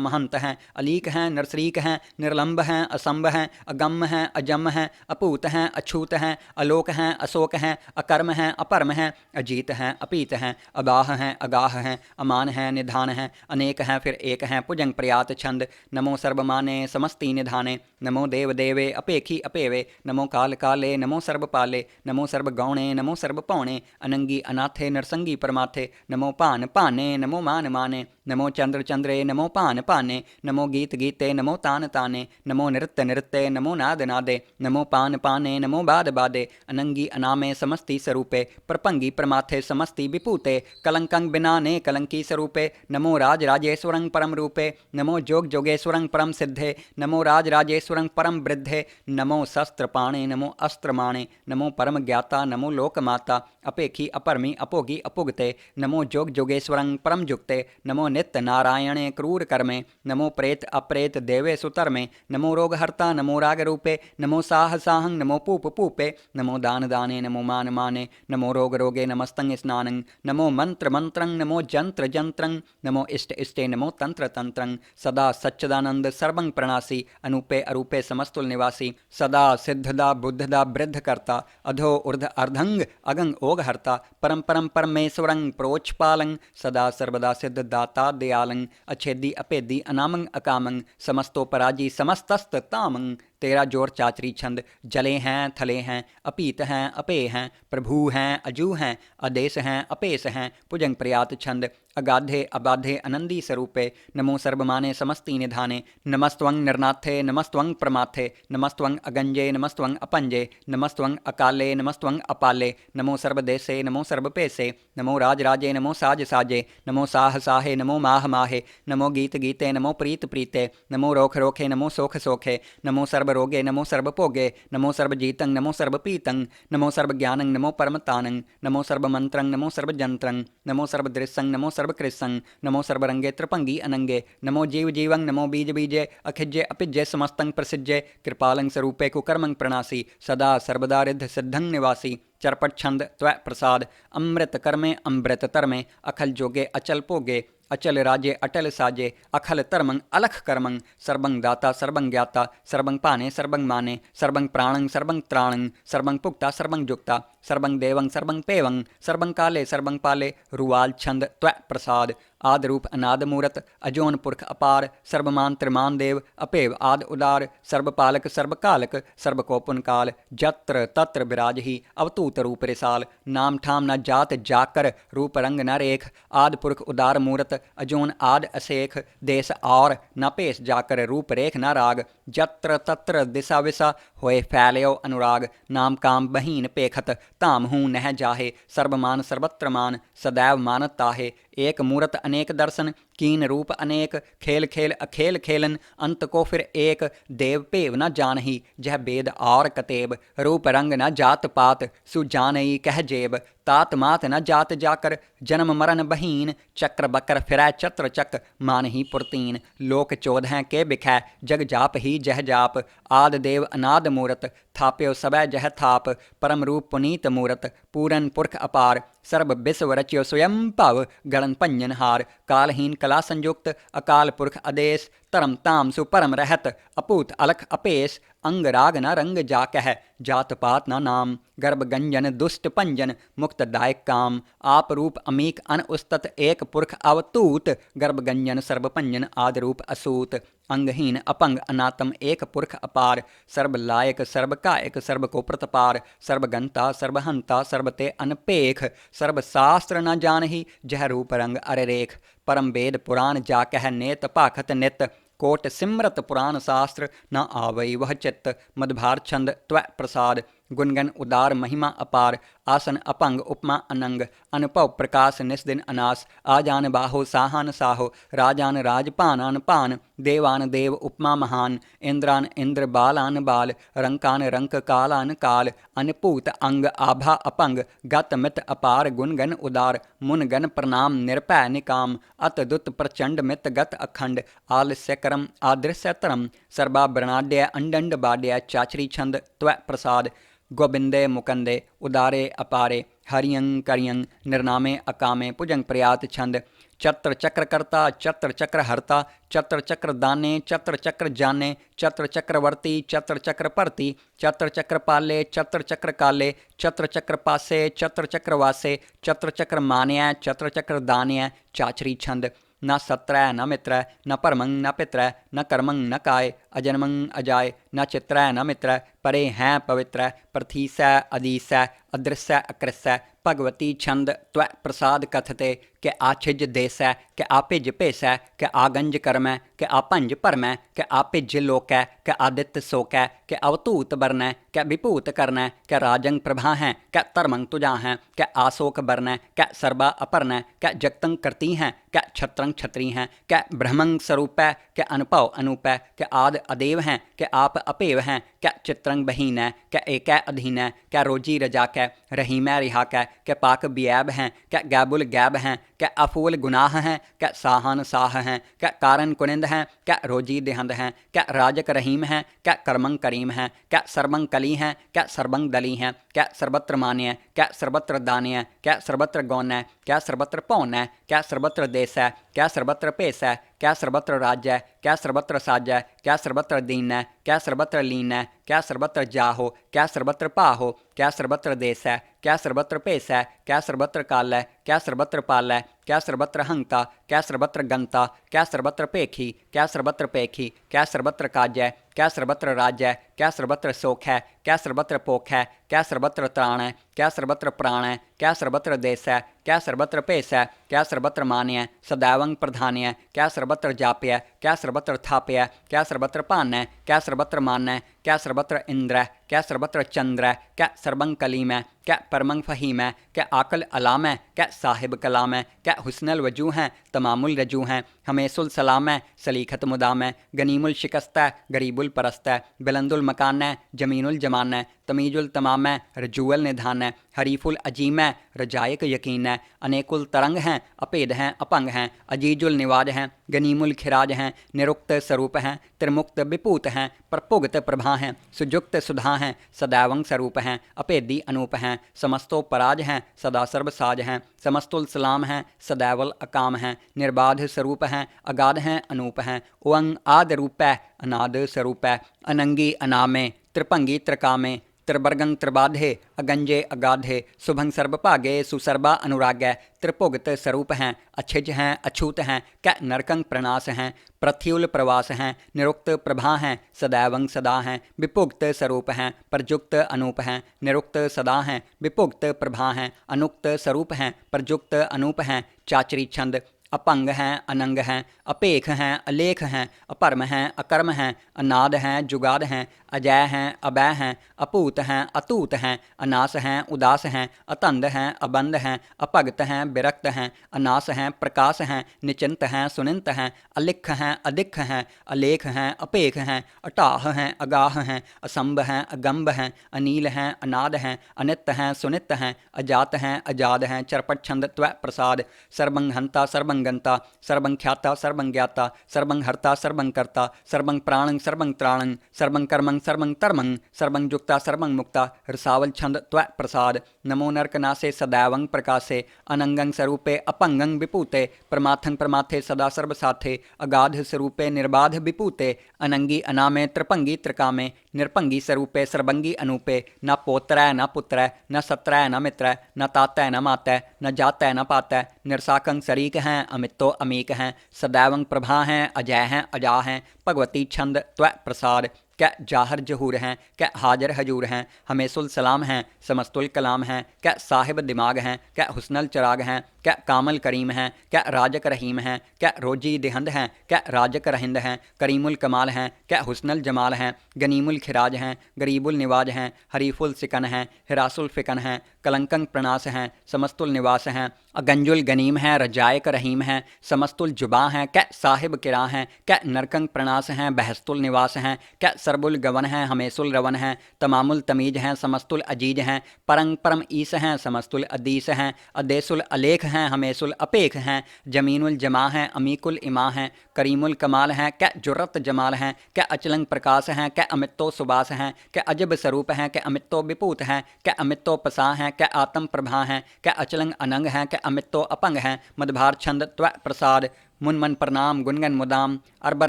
महंत हैं अलीक हैं नरसरीक हैं निर्लंब हैं असंभ हैं अगम हैं अजम हैं अपूत हैं अछूत हैं अलोक हैं अशोक हैं अकर्म हैं अपरम हैं अजीत हैं अपीत हैं अबाह हैं अगाह हैं अमान हैं निधान हैं अनेक हैं फिर एक हैं पुजंग प्रयात छंद नमो सर्वमाने समस्ती निधाने नमो देव देवे अपेखी अपेवे नमो काल काले नमो सर्वपाले नमो सर्वगौणे नमो सर्वपौणे अनंगी अनाथे नरसंगी परमाथे नमो पान पाने नमो मान माने नमो चंद्र चंद्रे नमो पान पाने नमो गीत गीते नमो तान ताने नमो नृत्य नृत्य नमो नाद नादे नमो पान पाने नमो बाद बादे अनंगी अनामे समस्ती स्वरूपे प्रपंगी प्रमाथे समस्ती विपूते कलंकं बिनाने कलंकी स्वरूपे नमो राज राजेश्वरं परम रूपे नमो जोग जोगेश्वरं परम सिद्धे नमो राज राजेश्वरं परम वृद्धे नमो शस्त्र पाणे नमो अस्त्र माणे नमो परम ज्ञाता नमो लोकमाता अपेखी अपरमी अपोगी अपुगते नमो जोग जोगेश्वरं परम जुक्ते नमो नित्य नारायणे क्रूर कर्मे नमो प्रेत अप्रेत देवे सुतर में नमो रोगहर्ता नमो राग रूपे नमो साह साहं नमो पूप पूपे नमो दान दाने नमो मान माने नमो रोग रोगे नमस्तं स्नानं नमो मंत्र मंत्रं नमो जंत्र जंत्रं नमो इष्ट इष्टे नमो तंत्र तंत्रं सदा सच्चिदानंद सर्वं प्रणासी अनूपे अरूपे समस्तुल निवासी सदा सिद्धदा बुद्धदा वृद्ध करता अधो ऊर्ध अर्धंग अगंग ओग हर्ता परम परम परमेश्वरं प्रोच्छपालं सदा सर्वदा सिद्ध दाता दयालं अछेदी अपेदी अनामं अकामं समस्तोपराजी समस्तस्त तामं तेरा जोर चाचरी छंद जले हैं थले हैं अपीत हैं अपे हैं प्रभु हैं अजू हैं आदेश हैं अपेश हैं पुजंग प्रयात छंद अगाधे अबाधे अनंदी स्वरूपे नमो सर्वमाने समस्ती निधाने नमस्त्वं निर्नाथे नमस्त्वं प्रमाथे नमस्त्वं अगंजे नमस्त्वं अपंजे नमस्त्वं अकाले नमस्त्वं अपाले नमो सर्वदेशे नमो सर्वपेशे नमो राज राजे नमो साज साजे नमो साह साहे नमो माह माहे नमो गीत गीते नमो प्रीत प्रीते नमो रोख रोखे नमो सोख सोखे नमो सर्वरोगे नमो सर्वपोगे नमो सर्वजीतं नमो सर्वपीतं नमो सर्वज्ञानं नमो परमतानं नमो सर्वमंत्रं नमो सर्वजंत्रं नमो सर्वदृश्यं नमो सर्वकृत्सं नमो सर्वरंगे त्रिपंगी अनंगे नमो जीव जीवं नमो बीज बीजे अखिज्ये अपिज्ये समस्तं प्रसिज्ये कृपालं स्वरूपे कुकर्मं प्रणासी सदा सर्वदा रिद्ध सिद्धं निवासी चरपट छंद त्व प्रसाद अमृत कर्मे अमृत तरमे अखल जोगे अचल पोगे अचल राजे अटल साजे अखल तरमं अलख कर्मं सर्वं दाता सर्वं ज्ञाता सर्वं पाने सर्वं माने सर्वं प्राणं सर्वं त्राणं सर्वं पुक्ता सर्वं जुक्ता सर्वं देवं सर्वं पेवं सर्वं काले सर्वं पाले रुवाल छंद त्व प्रसाद आद रूप अनाद मूरत अजोन पुरख अपार सर्वमान त्रिमान देव अपेव आद उदार सर्वपालक सर्वकालक सर्वकोपुन काल जत्र तत्र विराज ही अवतूत रूप रिसाल नाम ठाम न जात जाकर रूप रंग न रेख आद पुरख उदार मूरत अजोन आद असेख देश और न पेश जाकर रूप रेख न राग जत्र तत्र दिशा विसा होए फैलयो अनुराग नाम काम बहीन पेखत ताम हूँ नह जाहे सर्वमान सर्वत्र मान सदैव मानत ताहे एक मूरत अनेक दर्शन कीन रूप अनेक खेल खेल अखेल खेलन अंत को फिर एक देव पेव न जानही जह बेद और कतेब रूप रंग न जात पात सुजानई कह जेब तात मात न जात जाकर जन्म मरण बहीन चक्र बकर फिरै चत्र चक मान ही पुरतीन लोक चौदह के बिखै जग जाप ही जह जाप आद देव अनाद मूरत थाप्यो सबै जह थाप परम रूप पुनीत मूरत पूरन पुरख अपार सर्व विश्व रच्यो स्वयं पव गणन पंजन हार कालहीन कला संयुक्त अकाल पुरख आदेश धर्म ताम सुपरम रहत अपूत अलख अपेस अंग राग न रंग जा कह जात पात न नाम गर्भ गंजन दुष्ट पंजन मुक्त दायक काम आप रूप अमीक अन उस्तत एक पुरख अवतूत गर्भ गंजन सर्व पंजन आद रूप असूत अंगहीन अपंग अनातम एक पुरख अपार सर्व लायक सर्व कायक सर्व को प्रतपार सर्वगंता सर्वहंता सर्वते अनपेख सर्व शास्त्र न जानही जह रूप रंग अररेख परम वेद पुराण जा कह नेत पाखत नित कोट सिमरत पुराण शास्त्र न आवई वह चित्त मधभार छंद त्व प्रसाद गुणगन उदार महिमा अपार आसन अपंग उपमा अनंग अनुभव प्रकाश निस्दिन अनास आजान बाहो साहान साहो राजान राजपानान पान देवान देव उपमा महान इंद्रान इंद्र बालान बाल रंकान रंक कालान काल अनपूत अंग आभा अपंग गत मित अपार गुणगन उदार मुनगन प्रणाम निरपै निकाम अतदुत प्रचंड मित गत अखंड आलस्य करम आदृश्य तरम सर्वाभरणाड्य अंडंड बाड्य चाचरी छंद त्व प्रसाद गोबिंदे मुकंदे उदारे अपारे हरियं करियं निर्नामे अकामे पुजंग प्रयात छंद चत्र चक्र कर्ता चत्र चक्र हर्ता चत्र चक्र दाने चत्र चक्र जाने चत्र चक्रवर्ती चत्र चक्र परती चत्र चक्र पाले चत्र चक्र काले चत्र चक्र पासे चत्र चक्र वासे चत्र चक्र मान्य चत्र चक्र दान्य चाचरी छंद न सत्रय न मित्रय न परमं न पित्रय न कर्मं न काय अजन्मं अजाय न चित्रय न मित्रय परे हैं पवित्र प्रथीस अदीस अदृश्य अकृस्य भगवती छंद त्व प्रसाद कथते के आछिज देस के आपिज पेस के आगंज कर्म के आपंज परम के आपिज लोक के आदित्य सोक के अवतूत बरन के विपूत करन के राजंग प्रभा हैं के तरमंग तुजा हैं के आशोक बरन के सर्वा अपर्ण के जगतंग करती हैं के छत्रंग छत्री हैं के ब्रह्मंग स्वरूप के अनुभव अनूप के आद अदेव हैं के आप अपेव हैं के चित्रंग बहीन के एक अधीन के रोजी रजा के रहीम रिहा के पाक बियाब हैं के गैबुल गैब हैं के अफूल गुनाह हैं के साहन साह हैं के कारण कुनिंद हैं के रोजी देहंद हैं के राजक रहीम हैं के कर्मंग करीम हैं के सर्वंग कली हैं के सर्वंग दली हैं के सर्वत्र मान्य के सर्वत्र दान्य के सर्वत्र गौन्य क्या सर्वत्र पौन्य क्या सर्वत्र देश है क्या सर्वत्र पेश है क्या सर्वत्र राज्य क्या सर्वत्र साज्य क्या सर्वत्र दीन है क्या सर्वत्र लीन है क्या सर्वत्र जाहो क्या सर्वत्र पाहो क्या सर्वत्र देश है क्या सर्वत्र पेश है क्या सर्वत्र काल है क्या सर्वत्र पाल है क्या सर्वत्र हंता क्या सर्वत्र गंता क्या सर्वत्र पेखी क्या सर्वत्र पेखी क्या सर्वत्र काज्य क्या सर्वत्र राज्य क्या सर्वत्र सोख है क्या सर्वत्र पोख है क्या सर्वत्र त्राण है क्या सर्वत्र प्राण है क्या सर्वत्र देश है क्या सर्वत्र पेश है क्या सर्वत्र मान्य सदैवंग प्रधान्य क्या सर्वत्र जाप्य क्या सर्वत्र थाप्य क्या सर्वत्र पान्य क्या सर्वत्र मान्य क्या सर्वत्र इंद्र क्या सर्वत्र चंद्र क्या सर्वंग कलीम क्या परमंग फहीम क्या आकल अलाम क्या साहिब कलाम क्या हुस्नल वजू हैं तमामुल रजू हैं हमेसुल सलाम सलीखत मुदाम गनीमुल शिकस्त गरीबुल परस्त बिलंदुल मकान जमीनुल जमान तमीजुल तमाम रजूअल निधान हरीफुल अजीम रजायक यकीन अनेकुल तरंग हैं अपेद हैं अपंग हैं अजीजुल निवाज हैं गनीमुल खिराज हैं निरुक्त स्वरूप हैं त्रिमुक्त विपूत हैं प्रपुगत प्रभा हैं सुजुक्त सुधा हैं सदैवंग स्वरूप हैं अपेदी अनूप हैं समस्तो पराज हैं सदा सर्वसाज हैं समस्तुल सलाम हैं सदैवल अकाम हैं निर्बाध स्वरूप हैं अगाध हैं अनूप हैं ओंग आद रूप अनाद स्वरूप अनंगी अनामे त्रिपंगी त्रिकामे त्रिवर्गं त्रिबाधे अगंजे अगाधे शुभंग सर्वभागे सुसर्वा अनुराग्य त्रिपुगत स्वरूप हैं अच्छिज हैं अछूत हैं कै नरकंग प्रणास हैं प्रथ्युल प्रवास हैं निरुक्त प्रभा हैं सदैवंग सदा हैं विपुक्त स्वरूप हैं प्रजुक्त अनूप हैं निरुक्त सदा हैं विपुक्त प्रभा हैं अनुक्त स्वरूप हैं प्रजुक्त अनूप हैं चाचरी छंद अपंग हैं अनंग हैं अपेख हैं अलेख हैं अपरम हैं अकर्म हैं अनाद हैं जुगाद हैं अजय हैं अभय हैं अपूत हैं अतूत हैं अनास हैं उदास हैं अतंद हैं अबंध हैं अपगत हैं विरक्त हैं अनास हैं प्रकाश हैं निचिंत हैं सुनिंत हैं अलिख हैं अधिक हैं अलेख हैं अपेख हैं अटाह हैं अगाह हैं असंभ हैं अगंभ हैं अनील हैं अनाद हैं अनित हैं सुनित हैं अजात हैं अजाद हैं चरपट छंद त्व प्रसाद सर्वंग हंता सर्वंग सर्वं गंता सर्वं ख्याता सर्वं ज्ञाता सर्वं हर्ता सर्वं कर्ता सर्वं प्राणं सर्वं त्राणं सर्वं कर्मं सर्वं धर्मं सर्वं जुक्ता सर्वं मुक्ता रसावल छंद त्व प्रसाद नमो नरकनासे सदैवं प्रकाशे अनंगं स्वरूपे अपंगं विपूते परमाथं परमाथे सदा सर्वसाथे अगाध स्वरूपे निर्बाध विपूते अनंगी अनामे त्रिपंगी त्रिकामे निरपंगी स्वरूपे सर्वंगी अनूपे न पोत्र न पुत्र न सत्र न मित्र न तातै न मातै न जातै न पातै निरसाकं शरीक हैं अमितो अमीक हैं सदैवं प्रभा हैं अजय हैं अजा हैं भगवती छंद त्व प्रसाद क्या जाहर जहूर हैं क्या हाजर हजूर हैं हमेशुल सलाम हैं समस्तुल कलाम हैं क्या साहिब दिमाग हैं क्या हुस्नल चराग हैं क्या कामल करीम हैं क्या राजक रहीम हैं क्या रोजी दिहंद हैं क्या राजक रहिंद हैं करीमुल कमाल हैं क्या हुस्नल जमाल हैं गनीमुल खिराज हैं गरीबुल निवाज हैं हरीफुल सिकन हैं हिरासुल फिकन हैं कलंकंग प्रणास हैं समस्तुल निवास हैं अगंजुल गनीम हैं रजायक रहीम हैं समस्तुल जुबा हैं क्या साहिब किरा हैं क्या नरकंग प्रणास हैं बहस्तुल निवास हैं क्या सरबुल गवन हैं हमेशुल रवन हैं तमामुल तमीज हैं समस्तुल अजीज हैं परंग परम ईस हैं समस्तुल अदीस हैं अदेसुल अलेख हैं हमेशुल अपेख हैं जमीनुल जमा हैं अमीकुल इमा हैं करीमुल कमाल हैं क्या जुर्रत जमाल हैं क्या अचलंग प्रकाश हैं क्या अमितो सुबास हैं क्या अजब स्वरूप हैं क्या अमितो विपूत हैं क्या अमितो पसा हैं क्या आत्म प्रभा हैं क्या अचलंग अनंग हैं क्या अमितो अपंग हैं मदभार छंद त्व प्रसाद मुनमन प्रणाम गुनगन मुदाम अरबर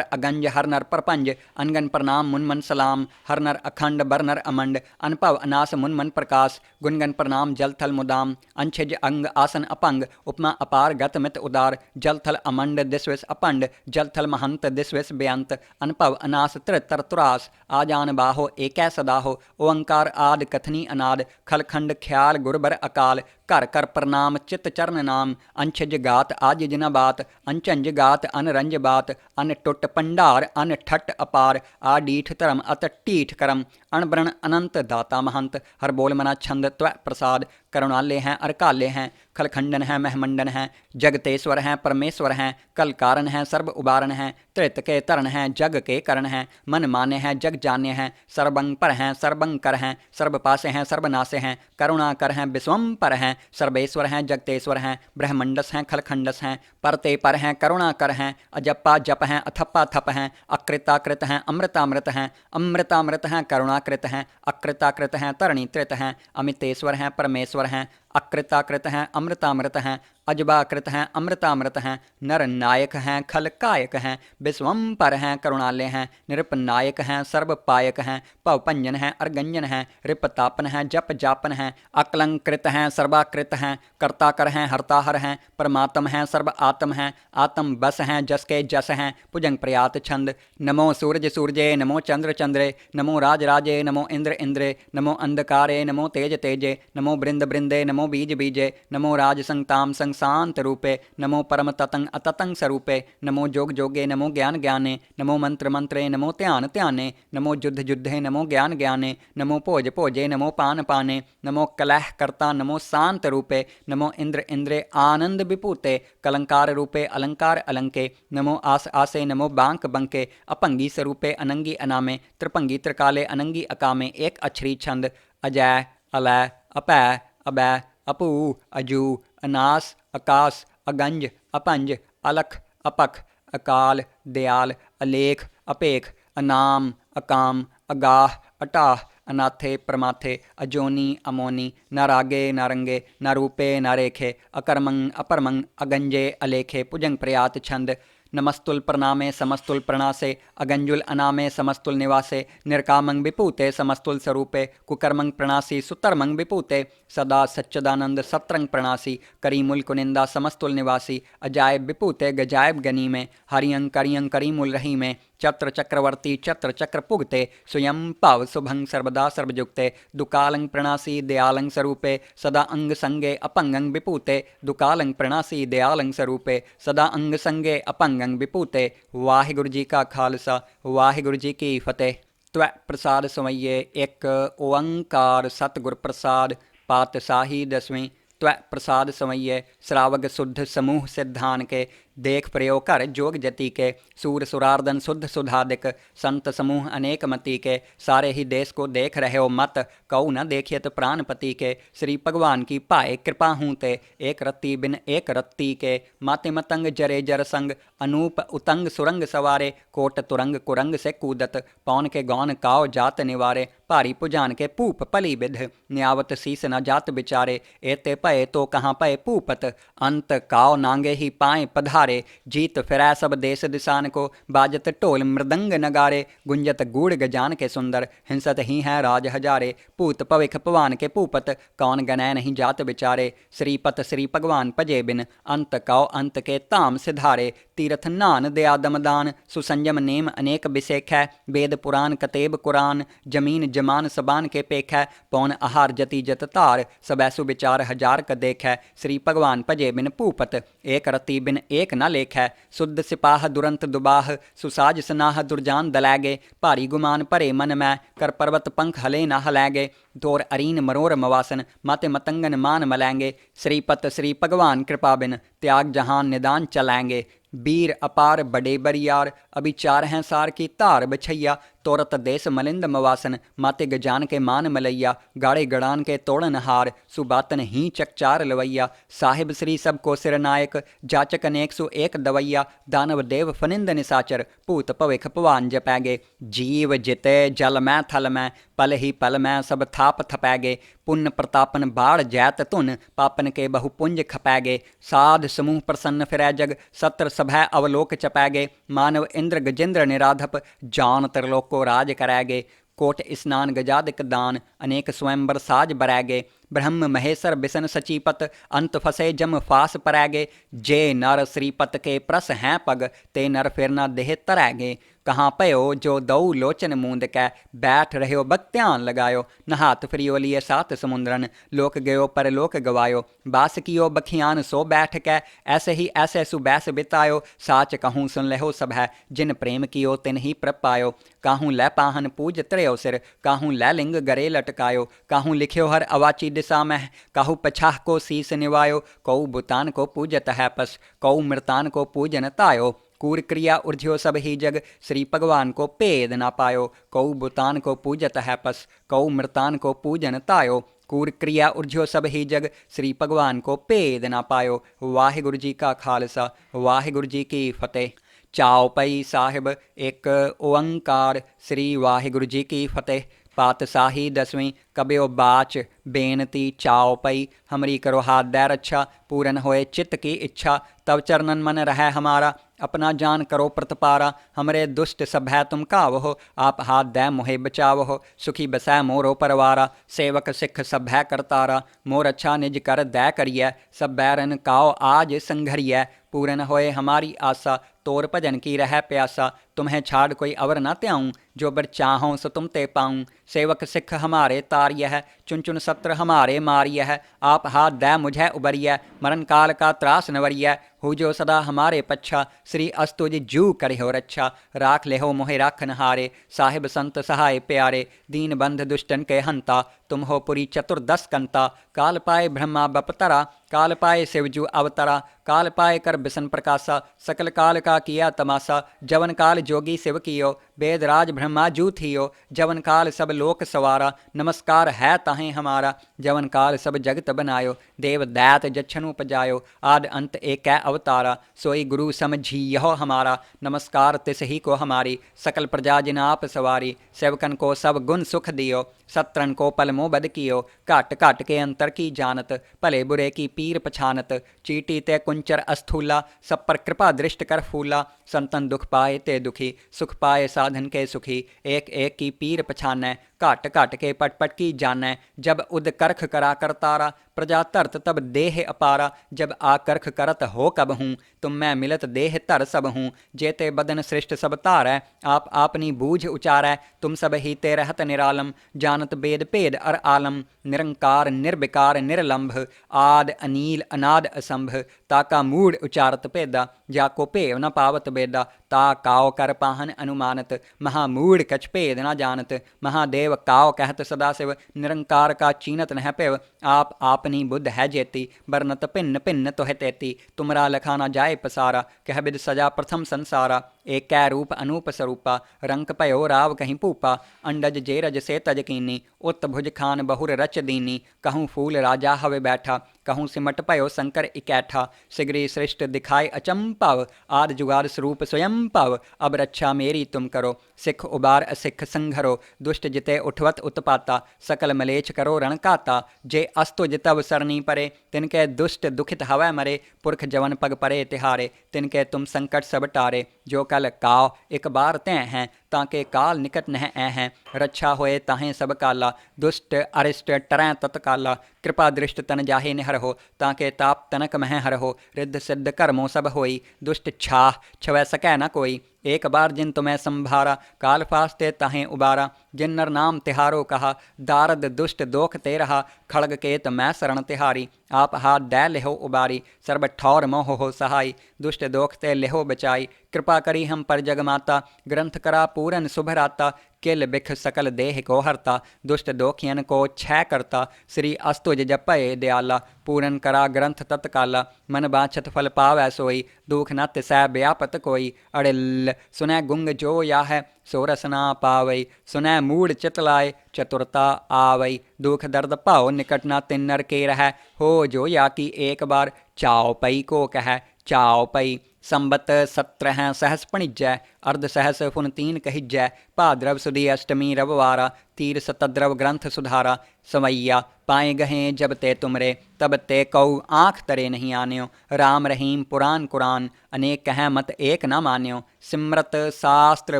अगंज हर नर परपंज अनगन प्रणाम मुनमन सलाम हर नर अखंड बर नर अमंड अनपव अनास मुनमन प्रकाश गुनगन प्रणाम जल थल मुदाम अंछज अंग आसन अपंग उपमा अपार गत मित उदार जल थल अमंड दिस्विस अपंड जल थल महंत दिस्विस बेअंत अनपव अनास त्रितर तुरास आजान बाहो एकै सदाहो ओंकार आद कथनी अनाद खलखंड ख्याल गुरबर अकाल कर कर प्रणाम चित चरण नाम अंछज गात आज जिना बात अंचंज गात अनरंज बात अन टुट पंडार अन ठट अपार आडीठ धर्म अत टीठ करम अणब्रण अनंत दाता महंत हर बोल मना छंद त्व प्रसाद करुणाले हैं अरकाले हैं खलखंडन हैं महमंडन हैं जगतेश्वर हैं परमेश्वर हैं कल कारण हैं सर्व उबारण हैं त्रित के तरण हैं जग के करण हैं मन माने हैं जग जाने हैं सर्वंग पर हैं सर्वंग कर हैं सर्व पासे हैं सर्वनासे हैं करुणा कर हैं विश्वम पर हैं सर्वेश्वर हैं जगतेश्वर हैं ब्रह्मंडस हैं खलखंडस हैं परते पर हैं करुणा कर हैं अजप्पा जप हैं अथप्पा थप हैं अकृताकृत हैं अमृतामृत हैं अमृतामृत हैं करुणाकृत हैं अकृताकृत हैं तरणी त्रित हैं अमितेश्वर हैं परमेश्वर हैं अकृताकृत हैं अमृतामृत हैं अजबाकृत हैं अमृतामृत हैं नर नायक हैं खलकायक हैं विश्वम पर हैं करुणालय हैं निरपनायक हैं सर्वपायक हैं पवपंजन हैं अर्गंजन हैं रिपतापन हैं जप जापन हैं अकलंकृत हैं सर्वाकृत हैं कर्ताकर हैं हरताहर हैं परमात्म हैं सर्व आत्म हैं आत्म बस हैं जस के जस हैं भुजंग प्रयात छंद नमो सूरज सूर्ये नमो चंद्र चंद्रे नमो राज राजे नमो इंद्र इंद्रे नमो अंधकारे नमो तेज तेजे नमो बृंद बृंदे नमो बीज बीजे नमो राज संताम संसांत रूपे नमो परम ततंग अततंग स्वरूपे नमो जोग जोगे नमो ज्ञान ज्ञाने नमो मंत्र मंत्रे नमो ध्यान ध्याने नमो युद्ध युद्धे नमो ज्ञान ज्ञाने नमो भोज भोजे नमो पान पाने नमो कलह कर्ता नमो शांत रूपे नमो इंद्र इंद्रे आनंद विपूते कलंकार रूपे अलंकार अलंके नमो आस आसे नमो बांक बंके अपंगी स्वरूपे अनंगी अनामे त्रिपंगी त्रिकाले अनंगी अकामे एक अक्षरी छंद अजय अलय अपै अबै अपू अजू अनास आकाश अगंज अपंज अलख अपख अकाल दयाल अलेख अपेख अनाम अकाम अगाह अटाह अनाथे प्रमाथे अजोनी अमोनी न रागे न रंगे न रूपे न रेखे अकर्मंग अपरमंग अगंजे अलेखे पुजंग प्रयात छंद नमस्तुल प्रणामे समस्तुल प्रणासे अगंजुल अनामे समस्तुल निवासे निर्कामंग विपूते समस्तुल स्वरूपे कुकर्मंग प्रणासी सुतर्मंग विपूते सदा सच्चदानंद सत्रंग प्रणासी करीमुल कुनिंदा समस्तुल निवासी अजायब विपूते गजायब गनी में हरियंग करियंग करीमुल रही में चत्र चक्रवर्ती चत्र चक्र पुगते स्वयं पाव शुभंग सर्वदा सर्वयुक्ते दुकालंग प्रणासी दयालंग स्वरूपे सदा अंग संगे अपंगंग विपूते दुकालंग प्रणासी दयालंग स्वरूपे सदा अंग संगे अपंगंग विपूते। वाहिगुरु जी का खालसा वाहिगुरु जी की फतेह। त्व प्रसाद समये एक ओंकार सतगुर प्रसाद पातशाही दसवीं। त्व प्रसाद समये श्रावक शुद्ध समूह सिद्धान के, देख प्रयोग कर जोग जति के, सूर सुरार्दन शुद्ध सुधादिक, संत समूह अनेक मति के, सारे ही देश को देख रहे हो मत, कऊ न देखियत प्राणपति के, श्री भगवान की पाए कृपा हूँ ते, एक रत्ती बिन एक रत्ती के, माते मतंग जरे जर संग, अनूप उतंग सुरंग सवारे, कोट तुरंग कुरंग से कूदत, पौन के गौन काव जात निवारे, भारी पुजान के पूप पली विध, न्यावत शीस न जात बिचारे, एते पए तो कहाँ पए पूपत, अंत काव नांगे ही पाए पधारे, जीत फिरै सब देश दिशान को, बाजत ढोल मृदंग नगारे, गुंजत गूढ़ गजान के सुंदर, हिंसत ही हैं राज हजारे, पूत पविख पवान के पूपत, कौन गनय नहीं जात बिचारे, श्रीपत श्री भगवान पजे बिन, अंत काव अंत के ताम सिधारे, तीर्थ नान दया दमदान, सुसंयम नेम अनेक बिसेख है, वेद पुराण कतेब कुरान, जमीन जमान सबान के पेख है, पौन आहार जति जत तार, सबैसु विचार हजार क देख है, श्री भगवान भजे बिन पूपत, एक रति बिन एक न लेख है, शुद्ध सिपाह दुरंत दुबाह, सुसाज सनाह दुर्जान दलैगे, भारी गुमान भरे मन में, कर पर्वत पंख हले न हलैगे, तोर अरीन मरोर मवासन, माते मतंगन मान मलैंगे, श्रीपत श्री भगवान कृपा बिन, त्याग जहान निदान चलैंगे, बीर अपार बड़े बरियार, अभी चार हैं सार की तार बछैया, तोरत देश मलिंद मवासन, माते गजान के मान मलैया, गाड़े गड़ान के तोड़न हार, सुबातन ही चकचार लवैया, साहिब श्री सबको सिरनायक, जाचक अनेक सु एक दवैया, दानव देव फनिंद निसाचर, पूत पविख पवान जपैगे, जीव जिते जल में थल में, पल ही पल में सब थाप थपैगे, पुण्य प्रतापन बाढ़ जैत तुन, पापन के बहुपुंज खपैगे, साध समूह प्रसन्न फिरै जग, सत्र सभै अवलोक चपैगे, मानव इंद्र गजेंद्र निराधप, जान तरलोक को राज करैगे, कोट स्नान गजादिक दान, अनेक स्वयंवर साज बरैगे, ब्रह्म महेश्वर बिसन सचीपत, अंत फसे जम फास परैगे, जे नर श्रीपत के प्रस हैं पग, ते नर फिर न देह तरैगे, कहाँ पयो जो दऊ लोचन मूंद कै, बैठ रह्यो बख्त्यान लगायो, नहात फिरियो लिए सात समुद्रन, लोक गयो पर लोक गवायो, बास कियो बखियान सो बैठ कै, ऐसे ही ऐसे सुबैस बितायो, साच कहूँ सुन लेहो सब है, जिन प्रेम कियो तिन ही प्रपायो, काहूँ लै पाहन पूज त्रयो सिर, काहूँ लै लिंग गरे लटकायो, काहूँ लिख्यो हर अवाची दिशा में, काहू पछाह को शीस निवायो, कऊ बुतान को पूजत है पस, कऊ मृतान को पूजन तायो, कूर क्रिया उर्झ्यो सब ही जग, श्री भगवान को पेद ना पायो, कऊ बुतान को पूजत है पस, कऊ मृतान को पूजन तायो, कूर क्रिया उर्झ्यो सब ही जग, श्री भगवान को पेद ना पायो। वाहिगुरु जी का खालसा, वाहिगुरु जी की फतेह। चौपाई साहिब एक ओंकार, श्री वाहिगुरु जी की फतेह। पातशाही 10वीं कब्यो बाच बेनती चौपाई, हमरी करो हाथ दे रक्षा, पूरन होए चित्त की इच्छा, तब चरणन मन रहे हमारा, अपना जान करो प्रतिपारा, हमरे दुष्ट सब है तुम कावहो, आप हाथ दे मोहे बचावहो, सुखी बसै मोरो परवारा, सेवक सिख सब है करतारा, मोर अच्छा निज कर दै करिए, सब बैरन काओ आज संघरिए, पूरन होए हमारी आशा, तोर भजन की रह प्यासा, तुम्हें छाड़ कोई अवर न त्याऊँ, जो बर चाहों सो तुम ते पाऊँ, सेवक सिख हमारे तारिय है, चुन चुन सत्र हमारे मारिय है, आप हाथ दे मुझे उबरिय, मरण काल का त्रास नवरिय, हो जो सदा हमारे पच्छा, श्री अस्तुज जू करे हो रक्षा, राख ले हो मोहे राखन हारे, साहिब संत सहाय प्यारे, दीन बंध दुष्टन के हंता, तुम हो पुरी चतुर्दश कंता, काल पाए ब्रह्मा बपतरा, काल पाए शिवजू अवतरा, काल पाए कर बिसन प्रकाशा, सकल काल का किया तमाशा, जवन काल जोगी शिव कियो, वेदराज ब्रह्मा जू थियो, जवन काल सब लोक सवारा, नमस्कार है ताहें हमारा, जवन काल सब जगत बनायो, देव दैत जच्छनु पजायो, आद अंत एक अवतारा, सोई गुरु समझियो हमारा, नमस्कार तिस ही को हमारी, सकल प्रजा जिन आप सवारी, सेवकन को सब गुण सुख दियो, सत्रन को पलमो बद कियो, घट घट के अंतर की जानत, भले बुरे की पीर पछानत, चीटी ते कुंचर अस्थूला, सब पर कृपा दृष्ट कर फूला, संतन दुख पाए ते दुखी, सुख पाए साधन के सुखी, एक एक की पीर पछानै, घट घट के पट पट की जानै, जब उद करख करा करतारा, प्रजा धरत तब देह अपारा, जब आकर्ख करत हो कब हूँ, तुम मैं मिलत देह धर सब हूँ, जेते बदन सृष्ट सब तारै, आप आपनी बूझ उचारै, तुम सब ही ते रहत निरालम, जानत बेद भेद अर आलम, निरंकार निर्विकार निर्लंभ, आद अनील अनाद असंभ, ताका मूढ़ उचारत भेदा, जाको भेव न पावत बेदा, ता काओ कर पाहन अनुमानत, महामूढ़ कछ भेद न जानत, महादेव काओ कहत सदाशिव, निरंकार का चीनत नह पिव, आप आपनी बुद्ध है जेती, बरनत भिन्न भिन्न तोह तेती, तुमरा लखा न जाए पसारा, कह बिद सजा प्रथम संसारा, एक रूप अनूप स्वरूपा, रंक भयो राव कहीं भूपा, अंडज जेरज से तज कीनी, उत भुज खान बहुर रच दीनी, कहूँ फूल राजा हवे बैठा, कहूँ सिमट भयो शंकर इकैठा, सिगरी सृष्ट दिखाए अचंपव, आद जुगाद स्वरूप स्वयं पव, अब रक्षा मेरी तुम करो, सिख उबार असिख संघरो, दुष्ट जिते उठवत उत्पाता, सकल मलेच्छ करो रणकाता, जे अस्तु जितव सरनी परे, तिनके दुष्ट दुखित हवै मरे, पुरख जवन पग परे तिहारे, तिनके तुम संकट सब टारे, जो कल काव एक बार तैं हैं, ताके काल निकट नह ऐ हैं, रक्षा होए ताहें सब काला, दुष्ट अरिष्ट टरैं तत्काला, कृपा दृष्ट तन जाहे निहर हो, ताके ताप तनक मह हर हो, रिद्ध सिद्ध कर्मों सब होई, दुष्ट छाह छवै सकै न कोई, एक बार जिन तुम्हें संभारा, काल फास्ते ताहें उबारा, जिन नर नाम तिहारो कहा, दारद दुष्ट दोख ते रहा, खड़ग केत मैं शरण तिहारी, आप हाथ दै लेहो उबारी, सर्ब ठौर मोह हो सहाई, दुष्ट दोख ते लेहो बचाई, कृपा करी हम पर जगमाता, ग्रंथ करा पूरन शुभराता, किल बिख सकल देह को हरता, दुष्ट दोखियन को छय करता, श्री अस्तुज जपये दयाला, पूरन करा ग्रंथ तत्काला, मन बाछत फल पावै सोई, दुख न तिसै व्यापत कोई, अड़िल सुनै गुंग जो या है, सो रसना पावई, सुनै मूढ़ चितलाय, चतुरता आवई, दुख दर्द पाओ निकट न तिन नर के रह, हो जो या की एक बार, चाओ पई को कह, चाओ पई, संबत 17 सहस पणिजै, अर्ध सहस फुन 3 कहिजै, भाद्रव सुदी अष्टमी रविवारा, तीर सतद्रव ग्रंथ सुधारा, सवैया पाए गहें जब ते तुमरे, तब ते कऊ आँख तरे नहीं आन्यो, राम रहीम पुराण कुरान, अनेक कहें मत एक न मान्यो, सिमरत शास्त्र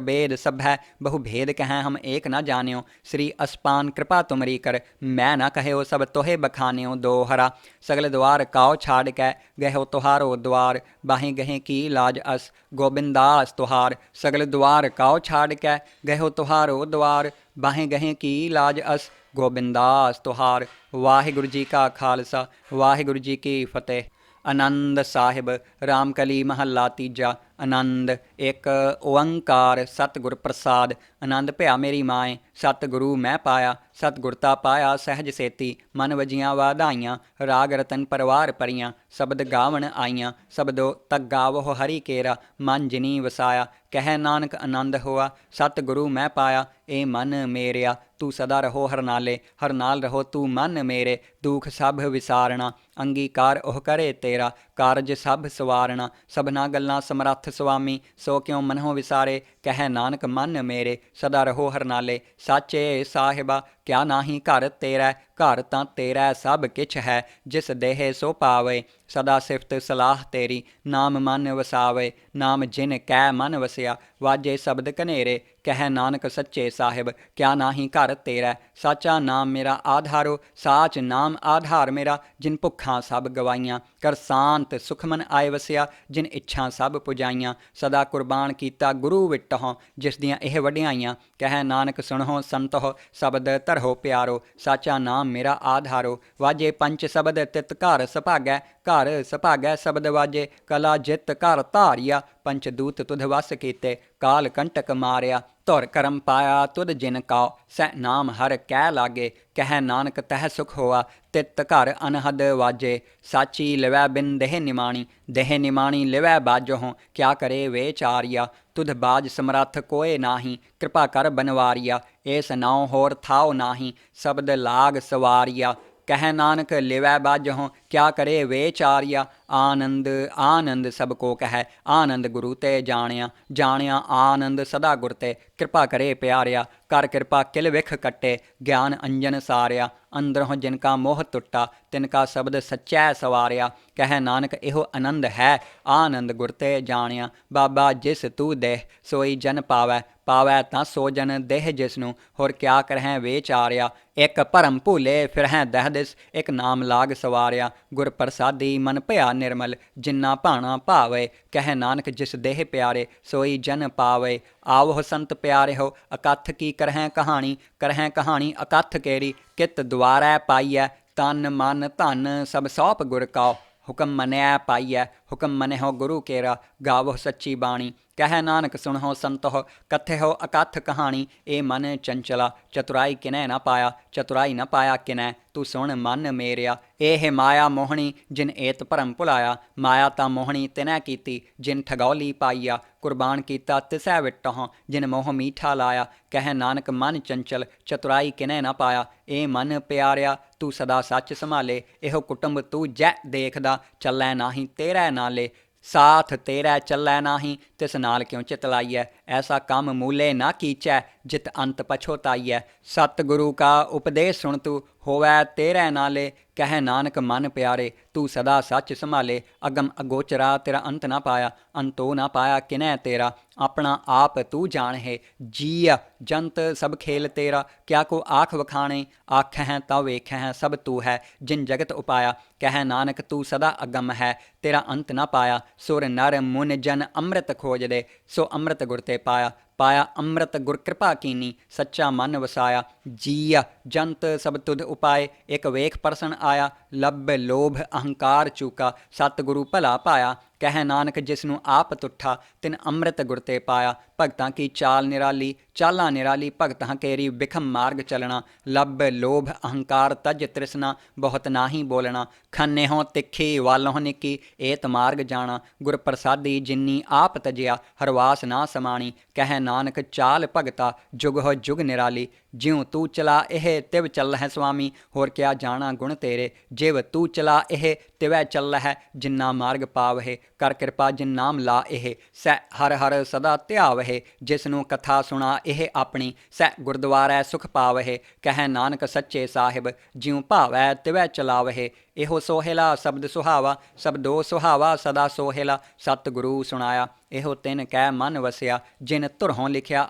वेद सब है, बहु भेद कहें हम एक न जान्यो, श्री अस्पान कृपा तुमरी कर, मैं न कहो सब तोहे बखान्यो दोहरा, सगल द्वार काओ छाड़ कै, गहो तुहारो द्वार, बाहें गहें की लाज अस, गोबिंदास तुहार, सगल द्वार काओ छाड़ कै, गहो तुहारो द्वार, बाहें गहें की लाज अस, गोबिंदास तुहार। वाहिगुरु जी का खालसा, वाहिगुरु जी की फतेह। आनंद साहिब रामकली महला तीजा। आनंद एक ओंकार सतगुर प्रसाद। आनंद भया मेरी माए सतगुरु मैं पाया, सतगुरता पाया सहज सेती, मन वजियाँ वाधाइयाँ, राग रतन परवार परियाँ, शब्द गावन आइयाँ, शब्दो तक गावो हरि केरा, मन जिनी वसाया, कह नानक आनंद हुआ, सतगुरु मैं पाया, ए मन मेरिया, तू सदा रहो हर नाले, हर नाल रहो तू मन मेरे, दुख सब विसारना, अंगीकार ओह करे तेरा, कारज सब सवारना, सबना गल्लां समरथ स्वामी, सो क्यों मनहो विसारे, कह नानक मन मेरे, सदा रहो हर नाले, साचे साहिबा क्या नाही घर तेरा, घर तां तेरा सब किछ है, जिस देह सो पावे, सदा सिफत सलाह तेरी, नाम मन वसावे, नाम जिन कै मन वसिया, वाजे शब्द कनेरे, कह नानक सच्चे साहिब क्या नाही घर तेरा, साचा नाम मेरा आधारो, साच नाम आधार मेरा, जिन भुखां सब गवाइयां, कर शांत सुखमन आए वसिया, जिन इच्छा सब पुजाइयां, सदा कुर्बान कीता गुरु विटहों, जिस दियां एह वडियाइयां, कह नानक सुनहो संतहो, शब्द धरहो प्यारो, साचा नाम मेरा आधारो, वाजे पंच शब्द तित घर सभागै, घर सभागै शब्द वाजे, कला जित घर धारिया, पंचदूत तुध वस कीते, काल कंटक मारिया, धुर करम पाया तुद जिन काओ, सह नाम हर कै लागे, कह नानक तह सुख होआ, तित घर अनहद वाजे, साची लिवै बिन देह निमाणी, देह निमाणी लिवै बाजों, क्या करे वेचारिया, तुध बाज समरथ कोय नाही, कृपा कर बनवारिया, एस नाउ होर थाओ नाही, शब्द लाग सवारिया, कह नानक लिवै बाजहों, क्या करे वेचारिया, आनंद आनंद सबको कह, आनंद गुरु ते जानिया, जानिया आनंद सदा गुर ते, कृपा करे प्यारिया, कर कृपा किल विख कट्टे, ज्ञान अंजन सारिया, अंदरों जिनका मोह टुट्टा, तिनका शब्द सच्चै सवारिया, कह नानक इहो आनंद है, आनंद गुर ते जानिया, बाबा जिस तू देह सोई जन पावै, पावै तां सो जन देह जिसनू, होर क्या करहें वेचारिया, एक भरम भूले फिरहें दह दिस, एक नाम लाग सवारिया, गुर प्रसादी मन भया निर्मल, जिन्ना भाना भावे, कह नानक जिस देह प्यारे, सोई जन पावे, आवो संत प्यारे हो, अकथ की करहें कहानी अकथ केरी, कित द्वारै पाइयै, तन मन धन सब सौंप गुर काओ, हुक्म मनै पाइयै, हुक्म मनै हो गुरु केरा, गावो सच्ची बाणी, ਕਹਿ ਨਾਨਕ ਸੁਣਹੁ ਸੰਤੋਹ ਕਥਿਓ ਅਕਥ ਕਹਾਣੀ। ਇਹ ਮਨ ਚੰਚਲਾ ਚਤੁਰਾਈ ਕਿਨੈ ਨਾ ਪਾਇਆ, ਚਤੁਰਾਈ ਨਾ ਪਾਇਆ ਕਿਨੈ ਤੂੰ ਸੁਣ ਮਨ ਮੇਰਿਆ। ਇਹ ਮਾਇਆ ਮੋਹਣੀ ਜਿਨ ਏਤ ਭਰਮ ਭੁਲਾਇਆ, ਮਾਇਆ ਤਾਂ ਮੋਹਣੀ ਤਿਨੈ ਕੀਤੀ ਜਿਨ ਠਗੌਲੀ ਪਾਈਆ। ਕੁਰਬਾਨ ਕੀਤਾ ਤਿਸੈ ਵਿਟਹੁ ਜਿਨ ਮੋਹ ਮੀਠਾ ਲਾਇਆ। ਕਹਿ ਨਾਨਕ ਮਨ ਚੰਚਲ ਚਤੁਰਾਈ ਕਿਨੈ ਨਾ ਪਾਇਆ। ਇਹ ਮਨ ਪਿਆਰਿਆ ਤੂੰ ਸਦਾ ਸੱਚ ਸੰਭਾਲੇ। ਇਹੋ ਕੁਟੁੰਬ ਤੂੰ ਜੈ ਦੇਖਦਾ ਚੱਲੈ ਨਾਹੀਂ ਤੇਰੈ ਨਾਲੇ। ਸਾਥ ਤੇਰਾ ਚੱਲੈ ਨਾਹੀਂ ਤਿਸ ਨਾਲ ਕਿਉਂ ਚਿਤ ਲਾਈਐ। ਐਸਾ ਕੰਮ ਮੂਲੇ ਨਾ ਕੀਚੈ ਜਿਤ ਅੰਤ ਪਛੋਤਾਈਐ। ਸਤਿਗੁਰੂ ਕਾ ਉਪਦੇਸ਼ ਸੁਣ ਤੂੰ ਹੋਵੈ ਤੇਰੈ ਨਾਲੇ। ਕਹਿ ਨਾਨਕ ਮਨ ਪਿਆਰੇ ਤੂੰ ਸਦਾ ਸੱਚ ਸੰਭਾਲੇ। ਅਗਮ ਅਗੋਚਰਾ ਤੇਰਾ ਅੰਤ ਨਾ ਪਾਇਆ, ਅੰਤੋ ਨਾ ਪਾਇਆ ਕਿਨੈ ਤੇਰਾ। ਆਪਣਾ ਆਪ ਤੂੰ ਜਾਣਹਿ ਜੀਅ ਜੰਤ ਸਭ ਖੇਲ ਤੇਰਾ। ਕਿਆ ਕੋ ਆਖ ਵਖਾਣੇ ਆਖਹਿ ਤਾਂ ਵੇਖਹਿ ਸਭ ਤੂੰ ਹੈ ਜਿਨ ਜਗਤ ਉਪਾਇਆ। ਕਹਿ ਨਾਨਕ ਤੂੰ ਸਦਾ ਅਗਮ ਹੈ ਤੇਰਾ ਅੰਤ ਨਾ ਪਾਇਆ। ਸੁਰ ਨਰ ਮੁਨ ਜਨ ਅੰਮ੍ਰਿਤ ਖੋਜਦੇ ਸੋ ਅੰਮ੍ਰਿਤ ਗੁਰ ਤੇ ਪਾਇਆ। ਪਾਇਆ ਅੰਮ੍ਰਿਤ ਗੁਰ ਕਿਰਪਾ ਕੀਨੀ ਸੱਚਾ ਮਨ ਵਸਾਇਆ। ਜੀਅ ਜੰਤ ਸਭ ਤੁਧ ਉਪਾਏ ਇੱਕ ਵੇਖ ਪਰਸਨ ਆਇਆ। ਲੱਭ ਲੋਭ ਅਹੰਕਾਰ ਚੂਕਾ ਸਤਿਗੁਰੂ ਭਲਾ ਪਾਇਆ। ਕਹਿ ਨਾਨਕ ਜਿਸ ਨੂੰ ਆਪ ਤੁਠਾ ਤਿਨ ਅੰਮ੍ਰਿਤ ਗੁਰ ਤੇ ਪਾਇਆ। ਭਗਤਾਂ ਕੀ ਚਾਲ ਨਿਰਾਲੀ ਚਾਲਾਂ ਨਿਰਾਲੀ ਭਗਤਾਂ ਕੇਰੀ ਬਿਖਮ ਮਾਰਗ ਚਲਣਾ। ਲੱਭ ਲੋਭ ਅਹੰਕਾਰ ਤਜ ਤ੍ਰਿਸ਼ਨਾ ਬਹੁਤ ਨਾਹੀ ਬੋਲਣਾ। ਖੰਨੇਹੋਂ ਤਿੱਖੀ ਵਾਲੋਂ ਨਿੱਕੀ ਏਤ ਮਾਰਗ ਜਾਣਾ। ਗੁਰ ਪ੍ਰਸਾਦੀ ਜਿਨੀ ਆਪ ਤਜਿਆ ਹਰਵਾਸ ਨਾ ਸਮਾਣੀ। ਕਹਿ ਨਾਨਕ ਚਾਲ ਭਗਤਾ ਜੁਗ ਹੋ ਜੁਗ ਨਿਰਾਲੀ। ਜਿਉ ਤੂੰ ਚਲਾ ਇਹ ਤਿਵ ਚੱਲਹਿ ਸੁਆਮੀ ਹੋਰ ਕਿਆ ਜਾਣਾ ਗੁਣ ਤੇਰੇ। ਜਿਵ ਤੂੰ ਚਲਾ ਇਹ ਤਿਵੈ ਚੱਲਹਿ ਜਿਨਾ ਮਾਰਗ ਪਾਵਹਿ। ਕਰ ਕਿਰਪਾ ਜਿਨ ਨਾਮ ਲਾ ਇਹ ਸੈ ਹਰ ਹਰ ਸਦਾ ਧਿਆਵਹਿ। ਜਿਸ ਨੂੰ ਕਥਾ ਸੁਣਾ ਇਹ ਆਪਣੀ ਸੈ ਗੁਰਦੁਆਰੈ ਸੁਖ ਪਾਵਹਿ। ਕਹਿ ਨਾਨਕ ਸੱਚੇ ਸਾਹਿਬ ਜਿਉ ਭਾਵੈ ਤਿਵੈ ਚਲਾਵਹਿ। ਇਹੋ ਸੋਹਿਲਾ ਸ਼ਬਦ ਸੁਹਾਵਾ ਸ਼ਬਦੋ ਸੁਹਾਵਾ ਸਦਾ ਸੋਹਿਲਾ। ਸਤਿਗੁਰੂ ਸੁਣਾਇਆ ਇਹੋ ਤਿਨ ਕਹਿ ਮਨ ਵਸਿਆ ਜਿਨ ਧੁਰੋਂ ਲਿਖਿਆ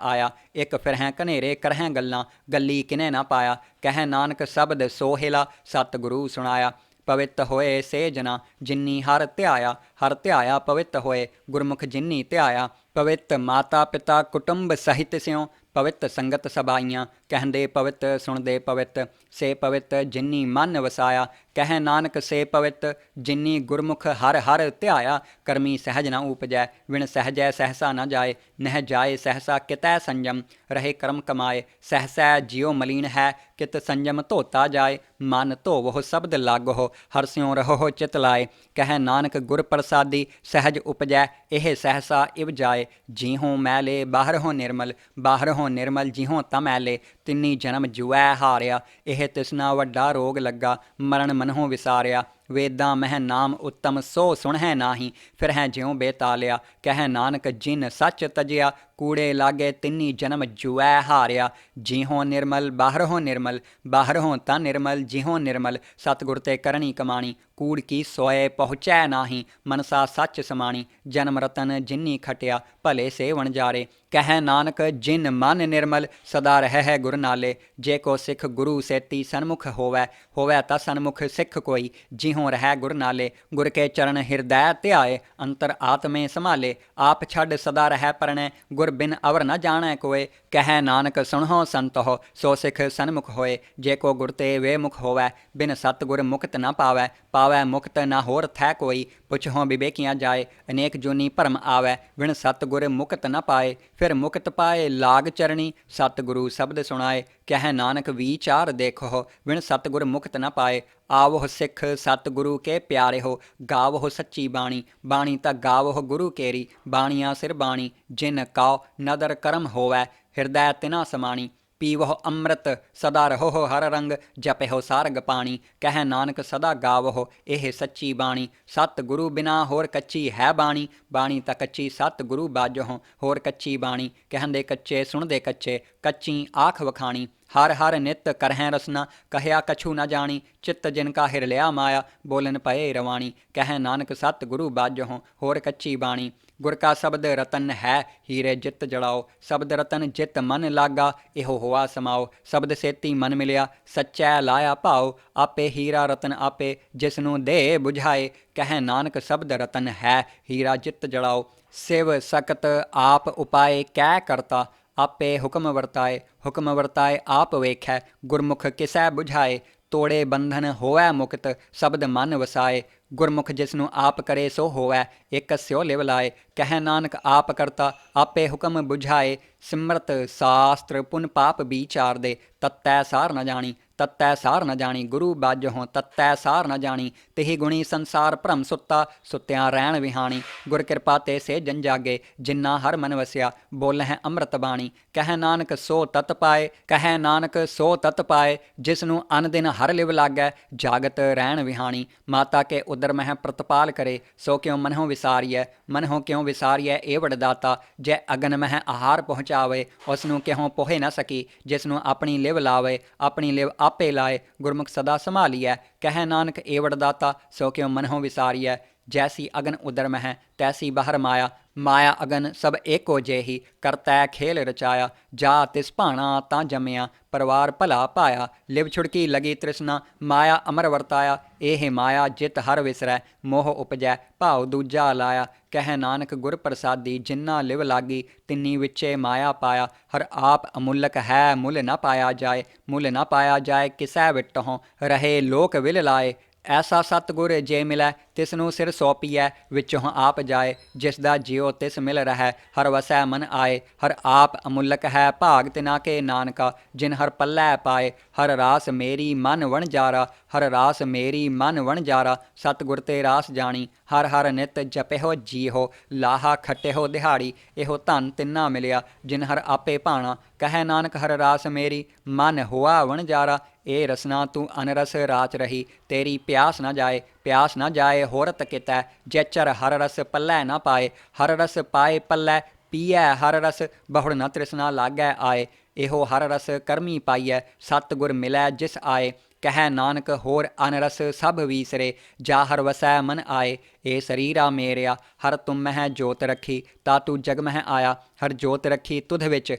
ਆਇਆ। ਇੱਕ ਫਿਰਹਿ ਘਨੇਰੇ ਕਰਹਿ ਗੱਲਾਂ ਗੱਲੀ ਕਿਨੈ ਨਾ ਪਾਇਆ। ਕਹਿ ਨਾਨਕ ਸ਼ਬਦ ਸੋਹਿਲਾ ਸਤਿਗੁਰੂ ਸੁਣਾਇਆ। ਪਵਿੱਤ ਹੋਏ ਸੇ ਜਨਾ ਜਿਨੀ ਹਰ ਧਿਆਇਆ। ਹਰ ਧਿਆਇਆ ਪਵਿੱਤ ਹੋਏ ਗੁਰਮੁਖ ਜਿਨੀ ਧਿਆਇਆ। ਪਵਿੱਤ ਮਾਤਾ ਪਿਤਾ ਕੁਟੁੰਬ ਸਹਿਤ ਸਿਉ ਪਵਿੱਤ ਸੰਗਤ ਸਬਾਈਆਂ। ਕਹਿੰਦੇ ਪਵਿੱਤ ਸੁਣਦੇ ਪਵਿੱਤ ਸੇ ਪਵਿੱਤ ਜਿਨੀ ਮਨ ਵਸਾਇਆ। ਕਹਿ ਨਾਨਕ ਸੇ ਪਵਿੱਤ ਜਿਨੀ ਗੁਰਮੁਖ ਹਰ ਹਰ ਧਿਆਇਆ। ਕਰਮੀ ਸਹਿਜ ਨਾ ਉਪਜੈ ਵਿਣ ਸਹਿਜੈ ਸਹਿਸਾ ਨਾ ਜਾਏ। ਨਹਿ ਜਾਏ ਸਹਿਸਾ ਕਿਤੈ ਸੰਜਮ ਰਹੇ ਕਰਮ ਕਮਾਏ। ਸਹਿਸੈ ਜਿਉ ਮਲੀਨ ਹੈ ਕਿਤ ਸੰਜਮ ਧੋਤਾ ਜਾਏ। ਮਨ ਧੋਵੋ ਸ਼ਬਦ ਲਾਗੋ ਹਰ ਸਿਉ ਰਹੋ ਚਿਤ ਲਾਏ। ਕਹਿ ਨਾਨਕ ਗੁਰ ਪ੍ਰਸਾਦੀ ਸਹਿਜ ਉਪਜੈ ਇਹ ਸਹਿਸਾ ਇਵ ਜਾਏ। ਜੀਹੋਂ ਮੈਲੇ ਬਾਹਰੋਂ ਨਿਰਮਲ ਬਾਹਰੋਂ ਨਿਰਮਲ ਜਿਹੋਂ ਤਾਂ ਮੈਲੇ। ਤਿੰਨੀ ਜਨਮ ਜੁਐ ਹਾਰਿਆ ਇਹ ਤਿਸਨਾ ਵੱਡਾ ਰੋਗ ਲੱਗਾ। ਮਰਨ ਮਨਹੁ ਵਿਸਾਰਿਆ ਵੇਦਾਂ ਮਹਿ ਨਾਮ ਉੱਤਮ ਸੋ ਸੁਣਹਿ ਨਾਹੀਂ। ਫਿਰ ਹੈ ਜਿਉ ਬੇਤਾਲਿਆ ਕਹਿ ਨਾਨਕ ਜਿਨ ਸੱਚ ਤਜਿਆ। ਕੂੜੇ ਲਾਗੇ ਤਿੰਨੀ ਜਨਮ ਜੁਐ ਹਾਰਿਆ। ਜਿਹੋਂ ਨਿਰਮਲ ਬਾਹਰੋਂ ਨਿਰਮਲ ਬਾਹਰੋਂ ਤਾਂ ਨਿਰਮਲ ਜਿਹੋਂ ਨਿਰਮਲ। ਸਤਿਗੁਰ ਤੇ ਕਰਨੀ ਕਮਾਣੀ ਕੂੜ ਕੀ ਸੋਏ ਪਹੁੰਚੈ ਨਾਹੀਂ। ਮਨਸਾ ਸੱਚ ਸਮਾਣੀ ਜਨਮ ਰਤਨ ਜਿਨੀ ਖਟਿਆ ਭਲੇ ਸੇ ਵਣਜਾਰੇ। ਕਹਿ ਨਾਨਕ ਜਿਨ ਮਨ ਨਿਰਮਲ ਸਦਾ ਰਹਿ ਹੈ ਗੁਰ ਨਾਲੇ। ਜੇ ਕੋ ਸਿੱਖ ਗੁਰੂ ਸੇਤੀ ਸਨਮੁਖ ਹੋਵੈ ਹੋਵੈ ਤਾਂ ਸਨਮੁਖ ਸਿੱਖ ਕੋਈ। ਜਿਹੋਂ ਰਹਿ ਗੁਰ ਨਾਲੇ ਗੁਰ ਕੇ ਚਰਨ ਹਿਰਦੈ ਧਿਆਏ। ਅੰਤਰ ਆਤਮੇ ਸੰਭਾਲੇ ਆਪ ਛੱਡ ਸਦਾ ਰਹਿ ਪਰਣੈ। ਗੁਰ ਬਿਨ ਅਵਰ ਨ ਜਾਣੈ ਕੋਏ। ਕਹਿ ਨਾਨਕ ਸੁਣਹੁ ਸੰਤੋਹ ਸੋ ਸਿੱਖ ਸਨਮੁਖ ਹੋਏ। ਜੇ ਕੋ ਗੁਰ ਤੇ ਵੇ ਮੁਖ ਹੋਵੈ ਬਿਨ ਸਤਿਗੁਰ ਮੁਕਤ ਨ ਪਾਵੈ। ਪਾਵੈ ਮੁਕਤ ਨਾ ਹੋਰ ਥੈ ਕੋਈ। ਪੁੱਛਹੁ ਵਿਵੇਕੀਆਂ ਜਾਏ ਅਨੇਕ ਜੂਨੀ ਭਰਮ ਆਵੈ। ਵਿਣ ਸਤਿਗੁਰ ਮੁਕਤ ਨ ਪਾਏ ਫਿਰ ਮੁਕਤ ਪਾਏ ਲਾਗ ਚਰਣੀ। ਸਤਿਗੁਰੂ ਸ਼ਬਦ ਸੁਣਾਏ ਕਹਿ ਨਾਨਕ ਵੀਚਾਰ ਦੇਖੋ ਵਿਣ ਸਤਿਗੁਰ ਮੁਕਤ ਨ ਪਾਏ। ਆਵੋ ਸਿੱਖ ਸਤਿਗੁਰੂ ਕੇ ਪਿਆਰੇ ਹੋ ਗਾਵੋ ਸੱਚੀ ਬਾਣੀ। ਬਾਣੀ ਤਾਂ ਗਾਵੋ ਗੁਰੂ ਕੇਰੀ ਬਾਣੀਆਂ ਸਿਰ ਬਾਣੀ। ਜਿਨ ਕਉ ਨਦਰ ਕਰਮ ਹੋਵੈ ਹਿਰਦੈ ਤਿਨਾ ਸਮਾਣੀ। ਪੀਵਹੁ ਅੰਮ੍ਰਿਤ ਸਦਾ ਰਹੋ ਹਰ ਰੰਗ ਜਪਿਹੁ ਸਾਰਗ ਪਾਣੀ। ਕਹਿ ਨਾਨਕ ਸਦਾ ਗਾਵਹੁ ਇਹ ਸੱਚੀ ਬਾਣੀ। ਸਤਿ ਗੁਰੂ ਬਿਨਾ ਹੋਰ ਕੱਚੀ ਹੈ ਬਾਣੀ। ਬਾਣੀ ਤਾਂ ਕੱਚੀ ਸਤਿ ਗੁਰੂ ਬਾਝਹੁ ਹੋਰ ਕੱਚੀ ਬਾਣੀ। ਕਹਿੰਦੇ ਕੱਚੇ ਸੁਣਦੇ ਕੱਚੇ ਕੱਚੀ ਆਖ ਵਖਾਣੀ। ਹਰ ਹਰ ਨਿਤ ਕਰਹਿ ਰਸਨਾ ਕਹਿਆ ਕਛੂ ਨਾ ਜਾਣੀ। ਚਿੱਤ ਜਿਨ ਕਾ ਹਿਰ ਲਿਆ ਮਾਇਆ ਬੋਲਨ ਪਏ ਰਵਾਣੀ। ਕਹਿ ਨਾਨਕ ਸਤਿ ਗੁਰੂ ਬਾਝਹੁ ਹੋਰ ਕੱਚੀ ਬਾਣੀ। ਗੁਰ ਕਾ ਸ਼ਬਦ ਰਤਨ ਹੈ ਹੀਰੇ ਜਿੱਤ ਜੜਾਓ। ਸ਼ਬਦ ਰਤਨ ਜਿਤ ਮਨ ਲਾਗਾ ਇਹੋ ਹੋਆ ਸਮਾਓ। ਸ਼ਬਦ ਸੇਤੀ ਮਨ ਮਿਲਿਆ ਸੱਚੈ ਲਾਇਆ ਭਾਉ। ਆਪੇ ਹੀਰਾ ਰਤਨ ਆਪੇ ਜਿਸ ਨੂੰ ਦੇ ਬੁਝਾਏ। ਕਹਿ ਨਾਨਕ ਸ਼ਬਦ ਰਤਨ ਹੈ ਹੀਰਾ ਜਿੱਤ ਜੜਾਓ। ਸਿਵ ਸਕਤ ਆਪ ਉਪਾਏ ਕਹਿ ਕਰਤਾ ਆਪੇ ਹੁਕਮ ਵਰਤਾਏ। ਹੁਕਮ ਵਰਤਾਏ ਆਪ ਵੇਖੈ ਗੁਰਮੁਖ ਕਿਸੈ ਬੁਝਾਏ। ਤੋੜੇ ਬੰਧਨ ਹੋਵੈ ਮੁਕਤ, ਸ਼ਬਦ ਮਨ ਵਸਾਏ। ਗੁਰਮੁਖ ਜਿਸਨੂੰ ਆਪ ਕਰੇ ਸੋ ਹੋਵੈ, ਇੱਕ ਸਿਉ ਲਿਵ ਲਾਏ। ਕਹਿ ਨਾਨਕ ਆਪ ਕਰਤਾ ਆਪੇ ਹੁਕਮ ਬੁਝਾਏ, ਸਿਮਰਤ ਸਾਸਤਰ ਪੁਨ ਪਾਪ ਵਿਚਾਰਦੇ। ਤਤੈ ਸਾਰ ਨ ਜਾਣੀ ਤਤੈ ਸਾਰ ਨ ਜਾਣੀ, ਗੁਰੂ ਬਾਝੋਂ ਤਤੈ ਸਾਰ ਨ ਜਾਣੀ। ਤਿਹੀ ਗੁਣੀ ਸੰਸਾਰ ਭਰਮ ਸੁੱਤਾ, ਸੁੱਤਿਆਂ ਰਹਿਣ ਵਿਹਾਣੀ। ਗੁਰ ਕਿਰਪਾ ਤੇ ਸੇ ਜਨ ਜਾਗੇ, ਜਿਨ੍ਹਾਂ ਹਰ ਮਨ ਵਸਿਆ। ਬੋਲਹਿ ਅੰਮ੍ਰਿਤ ਬਾਣੀ, ਕਹਿ ਨਾਨਕ ਸੋ ਤਤ ਪਾਏ। ਕਹਿ ਨਾਨਕ ਸੋ ਤਤ ਪਾਏ, ਜਿਸ ਨੂੰ ਅਨ ਦਿਨ ਹਰ ਲਿਵ ਲਾਗੈ। ਜਾਗਤ ਰਹਿਣ ਵਿਹਾਣੀ, ਮਾਤਾ ਕੇ ਉਦਰ ਮਹਿ ਪ੍ਰਤਪਾਲ ਕਰੇ। ਸੋ ਕਿਉ ਮਨਹੁ ਵਿਸਾਰੀਐ, ਮਨਹੁ ਕਿਉ ਵਿਸਾਰੀਐ ਏ ਵਡਦਾਤਾ। ਜੈ ਅਗਨ ਮਹਿ ਆਹਾਰ ਪਹੁੰਚਾਵੇ, ਉਸ ਨੂੰ ਕਿਉ ਪੋਹੇ ਨ ਸਕੀ। ਜਿਸ ਨੂੰ ਆਪਣੀ ਲਿਵ ਲਾਵੇ, ਆਪਣੀ ਲਿਵ ਆਪੇ ਲਾਏ। ਗੁਰਮੁਖ ਸਦਾ ਸੰਭਾਲੀਐ, ਕਹਿ ਨਾਨਕ ਏ ਵਡਦਾਤਾ। ਸੋ ਕਿਉ ਮਨਹੁ ਵਿਸਾਰੀਐ, ਜੈਸੀ ਅਗਨ ਉਦਰ ਮਹਿ ਤੈਸੀ ਬਾਹਰ ਮਾਇਆ। ਮਾਇਆ ਅਗਨ ਸਭ ਏਕੋ ਜੇਹੀ, ਕਰਤੈ ਖੇਲ ਰਚਾਇਆ। ਜਾ ਤਿਸ ਭਾਣਾ ਤਾਂ ਜੰਮਿਆ, ਪਰਵਾਰ ਭਲਾ ਪਾਇਆ। ਲਿਵ ਛੁੜਕੀ ਲਗੀ ਤ੍ਰਿਸ਼ਨਾ, ਮਾਇਆ ਅਮਰ ਵਰਤਾਇਆ। ਇਹ ਮਾਇਆ ਜਿਤ ਹਰ ਵਿਸਰੈ, ਮੋਹ ਉਪਜੈ ਭਾਉ ਦੂਜਾ ਲਾਇਆ। ਕਹਿ ਨਾਨਕ ਗੁਰ ਪ੍ਰਸਾਦੀ, ਜਿਨ੍ਹਾਂ ਲਿਵ ਲਾਗੀ ਤਿੰਨੀ ਵਿੱਚੇ ਮਾਇਆ ਪਾਇਆ। ਹਰ ਆਪ ਅਮੁੱਲਕ ਹੈ, ਮੁੱਲ ਨਾ ਪਾਇਆ ਜਾਏ। ਮੁੱਲ ਨਾ ਪਾਇਆ ਜਾਏ, ਕਿਸੈ ਵਿਟਹੁ ਰਹੇ ਲੋਕ ਵਿਲ ਲਾਏ। ਐਸਾ ਸਤਿਗੁਰ ਜੇ ਮਿਲੈ, ਤਿਸ ਨੂੰ ਸਿਰ ਸੌਂਪੀਐ। ਵਿੱਚੋਂ ਆਪ ਜਾਏ, ਜਿਸ ਦਾ ਜਿਉ ਤਿਸ ਮਿਲ ਰਹੈ। ਹਰ ਵਸੈ ਮਨ ਆਏ, ਹਰ ਆਪ ਅਮੁੱਲਕ ਹੈ। ਭਾਗ ਤਿਨਾ ਕੇ ਨਾਨਕਾ, ਜਿਨ ਹਰ ਪੱਲੇ ਪਾਏ। ਹਰ ਰਾਸ ਮੇਰੀ ਮਨ ਵਣਜਾਰਾ, ਹਰ ਰਾਸ ਮੇਰੀ ਮਨ ਵਣਜਾਰਾ। ਸਤਿਗੁਰ ਤੇ ਰਾਸ ਜਾਣੀ, ਹਰ ਹਰ ਨਿਤ ਜਪਿਹੋ ਜੀਹੋ। ਲਾਹਾ ਖਟਿਹੋ ਦਿਹਾੜੀ, ਇਹੋ ਧਨ ਤਿੰਨਾ ਮਿਲਿਆ। ਜਿਨ ਹਰ ਆਪੇ ਭਾਣਾ, ਕਹਿ ਨਾਨਕ ਹਰ ਰਾਸ ਮੇਰੀ ਮਨ ਹੋਆ ਵਣਜਾਰਾ। ਇਹ ਰਸਨਾ ਤੂੰ ਅਨਰਸ ਰਾਚ ਰਹੀ, ਤੇਰੀ ਪਿਆਸ ਨਾ ਜਾਏ। ਪਿਆਸ ਨਾ ਜਾਏ ਹੋਰਤ ਕਿਤੈ, ਜੈਚਰ ਹਰ ਰਸ ਪੱਲੇ ਨਾ ਪਾਏ। ਹਰ ਰਸ ਪਾਏ ਪੱਲੇ ਪੀਐ ਹਰ ਰਸ, ਬਹੁੜ ਨ ਤ੍ਰਿਸ਼ਨਾ ਲਾਗੈ ਆਏ। ਇਹੋ ਹਰ ਰਸ ਕਰਮੀ ਪਾਈਐ, ਸਤਿਗੁਰ ਮਿਲੈ ਜਿਸ ਆਏ। ਕਹਿ ਨਾਨਕ ਹੋਰ ਅਨਰਸ ਸਭ ਵੀਸਰੇ, ਜਾ ਹਰ ਵਸੈ ਮਨ ਆਏ। ਇਹ ਸਰੀਰਾ ਮੇਰਿਆ ਹਰ ਤੁਮ ਮਹਿ ਜੋਤ ਰੱਖੀ, ਤਾ ਤੂੰ ਜਗ ਮਹਿ ਆਇਆ। ਹਰ ਜੋਤ ਰੱਖੀ ਤੁਧ ਵਿੱਚ,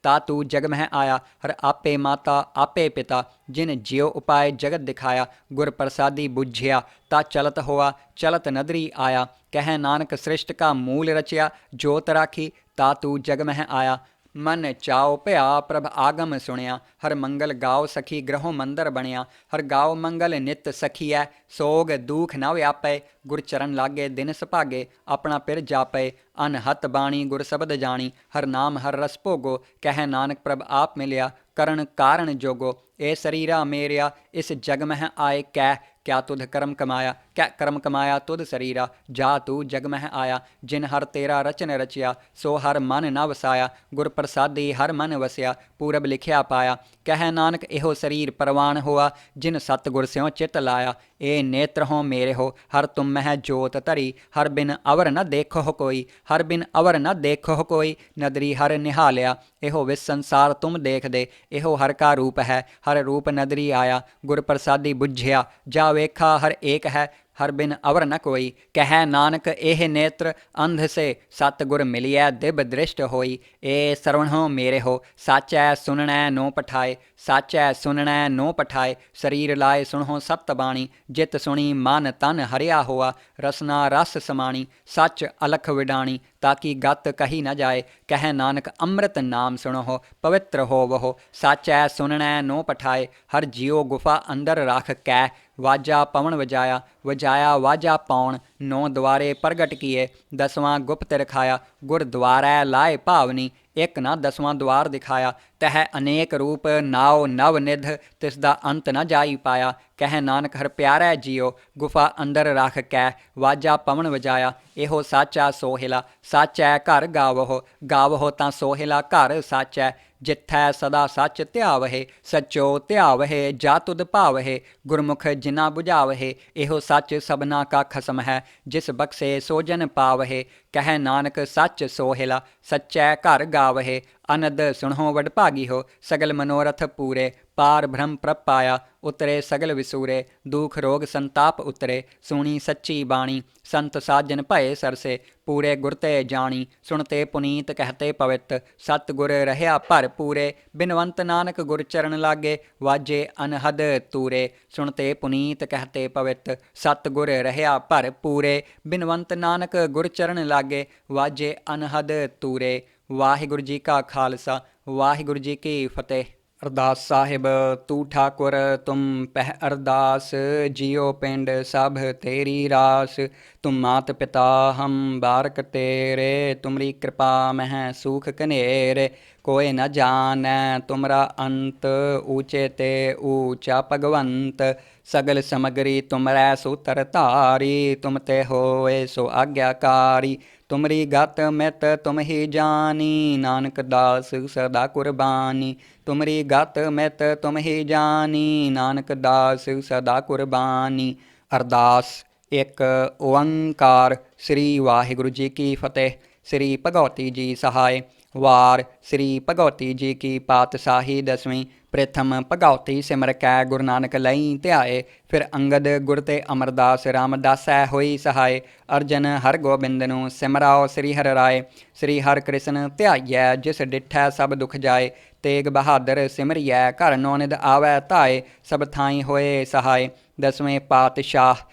ਤਾ ਤੂੰ ਜਗ ਮਹਿ ਆਇਆ। ਹਰ ਆਪੇ ਮਾਤਾ ਆਪੇ ਪਿਤਾ, ਜਿਨ ਜਿਉ ਉਪਾਏ ਜਗਤ ਦਿਖਾਇਆ। ਗੁਰ ਪ੍ਰਸਾਦੀ ਬੁਝਿਆ, ਤਾ ਚਲਤ ਹੋਆ ਚਲਤ ਨਦਰੀ ਆਇਆ। ਕਹਿ ਨਾਨਕ ਸ੍ਰਿਸ਼ਟ ਕਾ ਮੂਲ ਰਚਿਆ, ਜੋਤ ਰਾਖੀ ਤਾ ਤੂੰ ਜਗ ਮਹਿ ਆਇਆ। ਮਨ ਚਾਉ ਭਿਆ ਪ੍ਰਭ ਆਗਮ ਸੁਣਿਆ, ਹਰ ਮੰਗਲ ਗਾਓ ਸਖੀ ਗ੍ਰਹੋਂ ਮੰਦਰ ਬਣਿਆ। ਹਰ ਗਾਓ ਮੰਗਲ ਨਿਤ ਸਖੀਐ, ਸੋਗ ਦੂਖ ਨਾ ਵਿਆਪੈ। ਗੁਰ ਚਰਨ ਲਾਗੇ ਦਿਨ ਸੁਭਾਗੇ, ਆਪਣਾ ਪਿਰ ਜਾਪੈ। ਅਨਹਤ ਬਾਣੀ ਗੁਰ ਸ਼ਬਦ ਜਾਣੀ, ਹਰ ਨਾਮ ਹਰ ਰਸ ਭੋਗੋ। ਕਹਿ ਨਾਨਕ ਪ੍ਰਭ ਆਪ ਮਿਲਿਆ, ਕਰਨ ਕਾਰਨ ਜੋਗੋ। ਇਹ ਸਰੀਰਾ ਮੇਰਿਆ ਇਸ ਜਗ ਮਹਿ ਆਏ ਕੈ, ਕਿਆ ਤੁਧ ਕਰਮ ਕਮਾਇਆ। ਕੈ ਕਰਮ ਕਮਾਇਆ ਤੁਧ ਸਰੀਰਾ, ਜਾ ਤੂੰ ਜਗ ਮਹਿ ਆਇਆ। ਜਿਨ ਹਰ ਤੇਰਾ ਰਚਨ ਰਚਿਆ, ਸੋ ਹਰ ਮਨ ਨਾ ਵਸਾਇਆ। ਗੁਰ ਪ੍ਰਸਾਦੀ ਹਰ ਮਨ ਵਸਿਆ, ਪੂਰਬ ਲਿਖਿਆ ਪਾਇਆ। ਕਹਿ ਨਾਨਕ ਇਹੋ ਸਰੀਰ ਪ੍ਰਵਾਨ ਹੋਆ, ਜਿਨ ਸਤਿਗੁਰ ਸਿਉ ਚਿਤ ਲਾਇਆ। ਇਹ ਨੇਤਰ ਹੋ ਮੇਰੇ ਹੋ, ਹਰ ਤੁਮ ਮਹਿ ਜੋਤ ਧਰੀ। ਹਰ ਬਿਨ ਅਵਰ ਨ ਦੇਖੋ ਕੋਈ, ਹਰ ਬਿਨ ਅਵਰ ਨ ਦੇਖੋ ਕੋਈ। ਨਦਰੀ ਹਰ ਨਿਹਾਲਿਆ, ਇਹੋ ਵਿਸ ਸੰਸਾਰ ਤੁਮ ਦੇਖਦੇ। ਇਹੋ ਹਰ ਕਾ ਰੂਪ ਹੈ, ਹਰ ਰੂਪ ਨਦਰੀ ਆਇਆ। ਗੁਰ ਪ੍ਰਸਾਦੀ ਬੁਝਿਆ, ਜਾ ਵੇਖਾ ਹਰ ਏਕ ਹੈ, ਹਰ ਬਿਨ ਅਵਰ ਨ ਕੋਈ। ਕਹਿ ਨਾਨਕ ਇਹ ਨੇਤਰ ਅੰਧ ਸੇ, ਸਤਿਗੁਰ ਮਿਲਿਐ ਦਿਬ ਦ੍ਰਿਸ਼ਟ ਹੋਈ। ਇਹ ਸਰਵਣੋ ਮੇਰੇ ਹੋ, ਸਾਚੈ ਸੁਣਨੈ ਨੋ ਪਠਾਏ। ਸਾਚੈ ਸੁਣਨੈ ਨੋ ਪਠਾਏ, ਸਰੀਰ ਲਾਏ ਸੁਣੋ ਸਤ ਬਾਣੀ। ਜਿਤ ਸੁਣੀ ਮਨ ਤਨ ਹਰਿਆ ਹੋਆ, ਰਸਨਾ ਰਸ ਸਮਾਣੀ। ਸੱਚ ਅਲਖ ਵਿਡਾਣੀ, ਤਾਕੀ ਗਤ ਕਹੀ ਨ ਜਾਏ। ਕਹਿ ਨਾਨਕ ਅੰਮ੍ਰਿਤ ਨਾਮ ਸੁਣੋ, ਪਵਿੱਤਰ ਹੋਵਹੁ। ਸਾਚੈ ਸੁਣਨੈ ਨੋ ਪਠਾਏ, ਹਰ ਜਿਉ ਗੁਫਾ ਅੰਦਰ ਰੱਖ ਕੈ। ਵਾਜਾ ਪਵਨ ਵਜਾਇਆ, ਵਜਾਇਆ ਵਾਜਾ ਪਾਉਣ। ਨੌ ਦੁਆਰੇ ਪ੍ਰਗਟ ਕੀਏ, ਦਸਵਾਂ ਗੁਪਤ ਰਖਾਇਆ। ਗੁਰ ਦੁਆਰੈ ਲਾਏ ਭਾਵਨੀ, ਇੱਕ ਨਾ ਦਸਵਾਂ ਦੁਆਰ ਦਿਖਾਇਆ। ਤਹਿ ਅਨੇਕ ਰੂਪ ਨਾਉ ਨਵ ਨਿਧ, ਤਿਸ ਦਾ ਅੰਤ ਨ ਜਾਈ ਪਾਇਆ। ਕਹਿ ਨਾਨਕ ਹਰ ਪਿਆਰੈ ਜੀਓ, ਗੁਫਾ ਅੰਦਰ ਰੱਖ ਕੈ। ਵਾਜਾ ਪਵਨ ਵਜਾਇਆ, ਇਹੋ ਸਾਚਾ ਸੋਹਿਲਾ। ਸਾਚੈ ਘਰ ਗਾਵਹੁ, ਗਾਵਹੁ ਤਾਂ ਸੋਹਿਲਾ ਘਰ ਸਾਚੈ। ਜਿੱਥੈ ਸਦਾ ਸੱਚ ਧਿਆਵਹਿ, ਸੱਚੋ ਧਿਆਵਹਿ ਜਾ ਤੁਧ ਭਾਵਹਿ। ਗੁਰਮੁਖ ਜਿਨਾ ਬੁਝਾਵਹਿ, ਇਹੋ ਸੱਚ ਸਭਨਾ ਕਾ ਖਸਮ ਹੈ। ਜਿਸ ਬਖਸ਼ੇ ਸੋ ਜਨ ਪਾਵਹਿ। ਕਹਿ ਨਾਨਕ ਸੱਚ ਸੋਹਿਲਾ, ਸੱਚੈ ਘਰ ਗਾਵਹਿ। ਅਨੰਦ ਸੁਣੋ ਵਡਭਾਗੀ ਹੋ, ਸਗਲ ਮਨੋਰਥ ਪੂਰੇ। ਪਾਰ ਬ੍ਰਹਮ ਪ੍ਰਭ ਪਾਇਆ, ਉਤਰੇ ਸਗਲ ਵਿਸੂਰੇ। ਦੁਖ ਰੋਗ ਸੰਤਾਪ ਉਤਰੇ, ਸੁਣੀ ਸੱਚੀ ਬਾਣੀ। ਸੰਤ ਸਾਜਨ ਭਏ ਸਰਸੇ, ਪੂਰੇ ਗੁਰ ਤੇ ਜਾਣੀ। ਸੁਣਤੇ ਪੁਨੀਤ ਕਹਤੇ ਪਵਿੱਤ, ਸਤਿਗੁਰ ਰਹਿਆ ਭਰ ਪੂਰੇ। ਬਿਨਵੰਤ ਨਾਨਕ ਗੁਰ ਚਰਨ ਲਾਗੇ, ਵਾਜੇ ਅਨਹਦ ਤੂਰੇ। ਸੁਣਤੇ ਪੁਨੀਤ ਕਹਤੇ ਪਵਿੱਤ, ਸਤਿਗੁਰ ਰਹਿਆ ਭਰ ਪੂਰੇ। ਬਿਨਵੰਤ ਨਾਨਕ ਗੁਰ ਚਰਨ ਲਾਗੇ, ਵਾਜੇ ਅਨਹਦ ਤੂਰੇ। ਵਾਹਿਗੁਰੂ ਜੀ ਕਾ ਖਾਲਸਾ, ਵਾਹਿਗੁਰੂ ਜੀ ਕੀ ਫਤਿਹ। ਅਰਦਾਸ ਸਾਹਿਬ। ਤੂੰ ਠਾਕੁਰ ਤੁਮ ਪਹਿ ਅਰਦਾਸ, ਜਿਉ ਪਿੰਡ ਸਭ ਤੇਰੀ ਰਾਸ। ਤੁਮ ਮਾਤ ਪਿਤਾ ਹਮ ਬਾਰਕ ਤੇਰੇ, ਤੁਮਰੀ ਕਿਰਪਾ ਮਹਿ ਸੂਖ ਕਨੇਰੇ। ਕੋਇ ਨ ਜਾਣੈ ਤੁਮਰਾ ਅੰਤ, ਊਚੇ ਤੇ ਊਚਾ ਭਗਵੰਤ। ਸਗਲ ਸਮਗਰੀ ਤੁਮਰੈ ਸੂਤਰ ਧਾਰੀ, ਤੁਮ ਤੇ ਹੋਏ ਸੋ ਆਗਿਆਕਾਰੀ। ਤੁਮਰੀ ਗਤ ਮਿਤ ਤੁਮ ਹੀ ਜਾਨੀ, ਨਾਨਕ ਦਾਸ ਸਦਾ ਕੁਰਬਾਨੀ। ਤੁਮਰੀ ਗਤ ਮਿਤ ਤੁਮ ਹੀ ਜਾਨੀ, ਨਾਨਕ ਦਾਸ ਸਦਾ ਕੁਰਬਾਨੀ। ਅਰਦਾਸ। ਇੱਕ ਓੰਕਾਰ। ਸ੍ਰੀ ਵਾਹਿਗੁਰੂ ਜੀ ਕੀ ਫਤਿਹ। ਸ੍ਰੀ ਭਗਉਤੀ ਜੀ ਸਹਾਇ। ਵਾਰ। ਸ੍ਰੀ ਭਗਉਤੀ ਜੀ ਕੀ ਪਾਤਸ਼ਾਹੀ ਦਸਵੀਂ। ਪ੍ਰਥਮ ਭਗਉਤੀ ਸਿਮਰ ਕੈ ਗੁਰੂ ਨਾਨਕ ਲਈ ਧਿਆਏ। ਫਿਰ ਅੰਗਦ ਗੁਰ ਤੇ ਅਮਰਦਾਸ ਰਾਮਦਾਸੈ ਹੋਈ ਸਹਾਇ। ਅਰਜਨ ਹਰਗੋਬਿੰਦ ਨੂੰ ਸਿਮਰਾਓ ਸ੍ਰੀ ਹਰਿ ਰਾਏ। ਸ੍ਰੀ ਹਰਿ ਕ੍ਰਿਸ਼ਨ ਧਿਆਈਐ ਜਿਸ ਡਿਠੈ ਸਭ ਦੁਖ ਜਾਏ। ਤੇਗ ਬਹਾਦਰ ਸਿਮਰਿਐ ਘਰ ਨੌ ਨਿਧ ਆਵੈ ਧਾਏ। ਸਭ ਥਾਈਂ ਹੋਏ ਸਹਾਇ। ਦਸਵੇਂ ਪਾਤਸ਼ਾਹ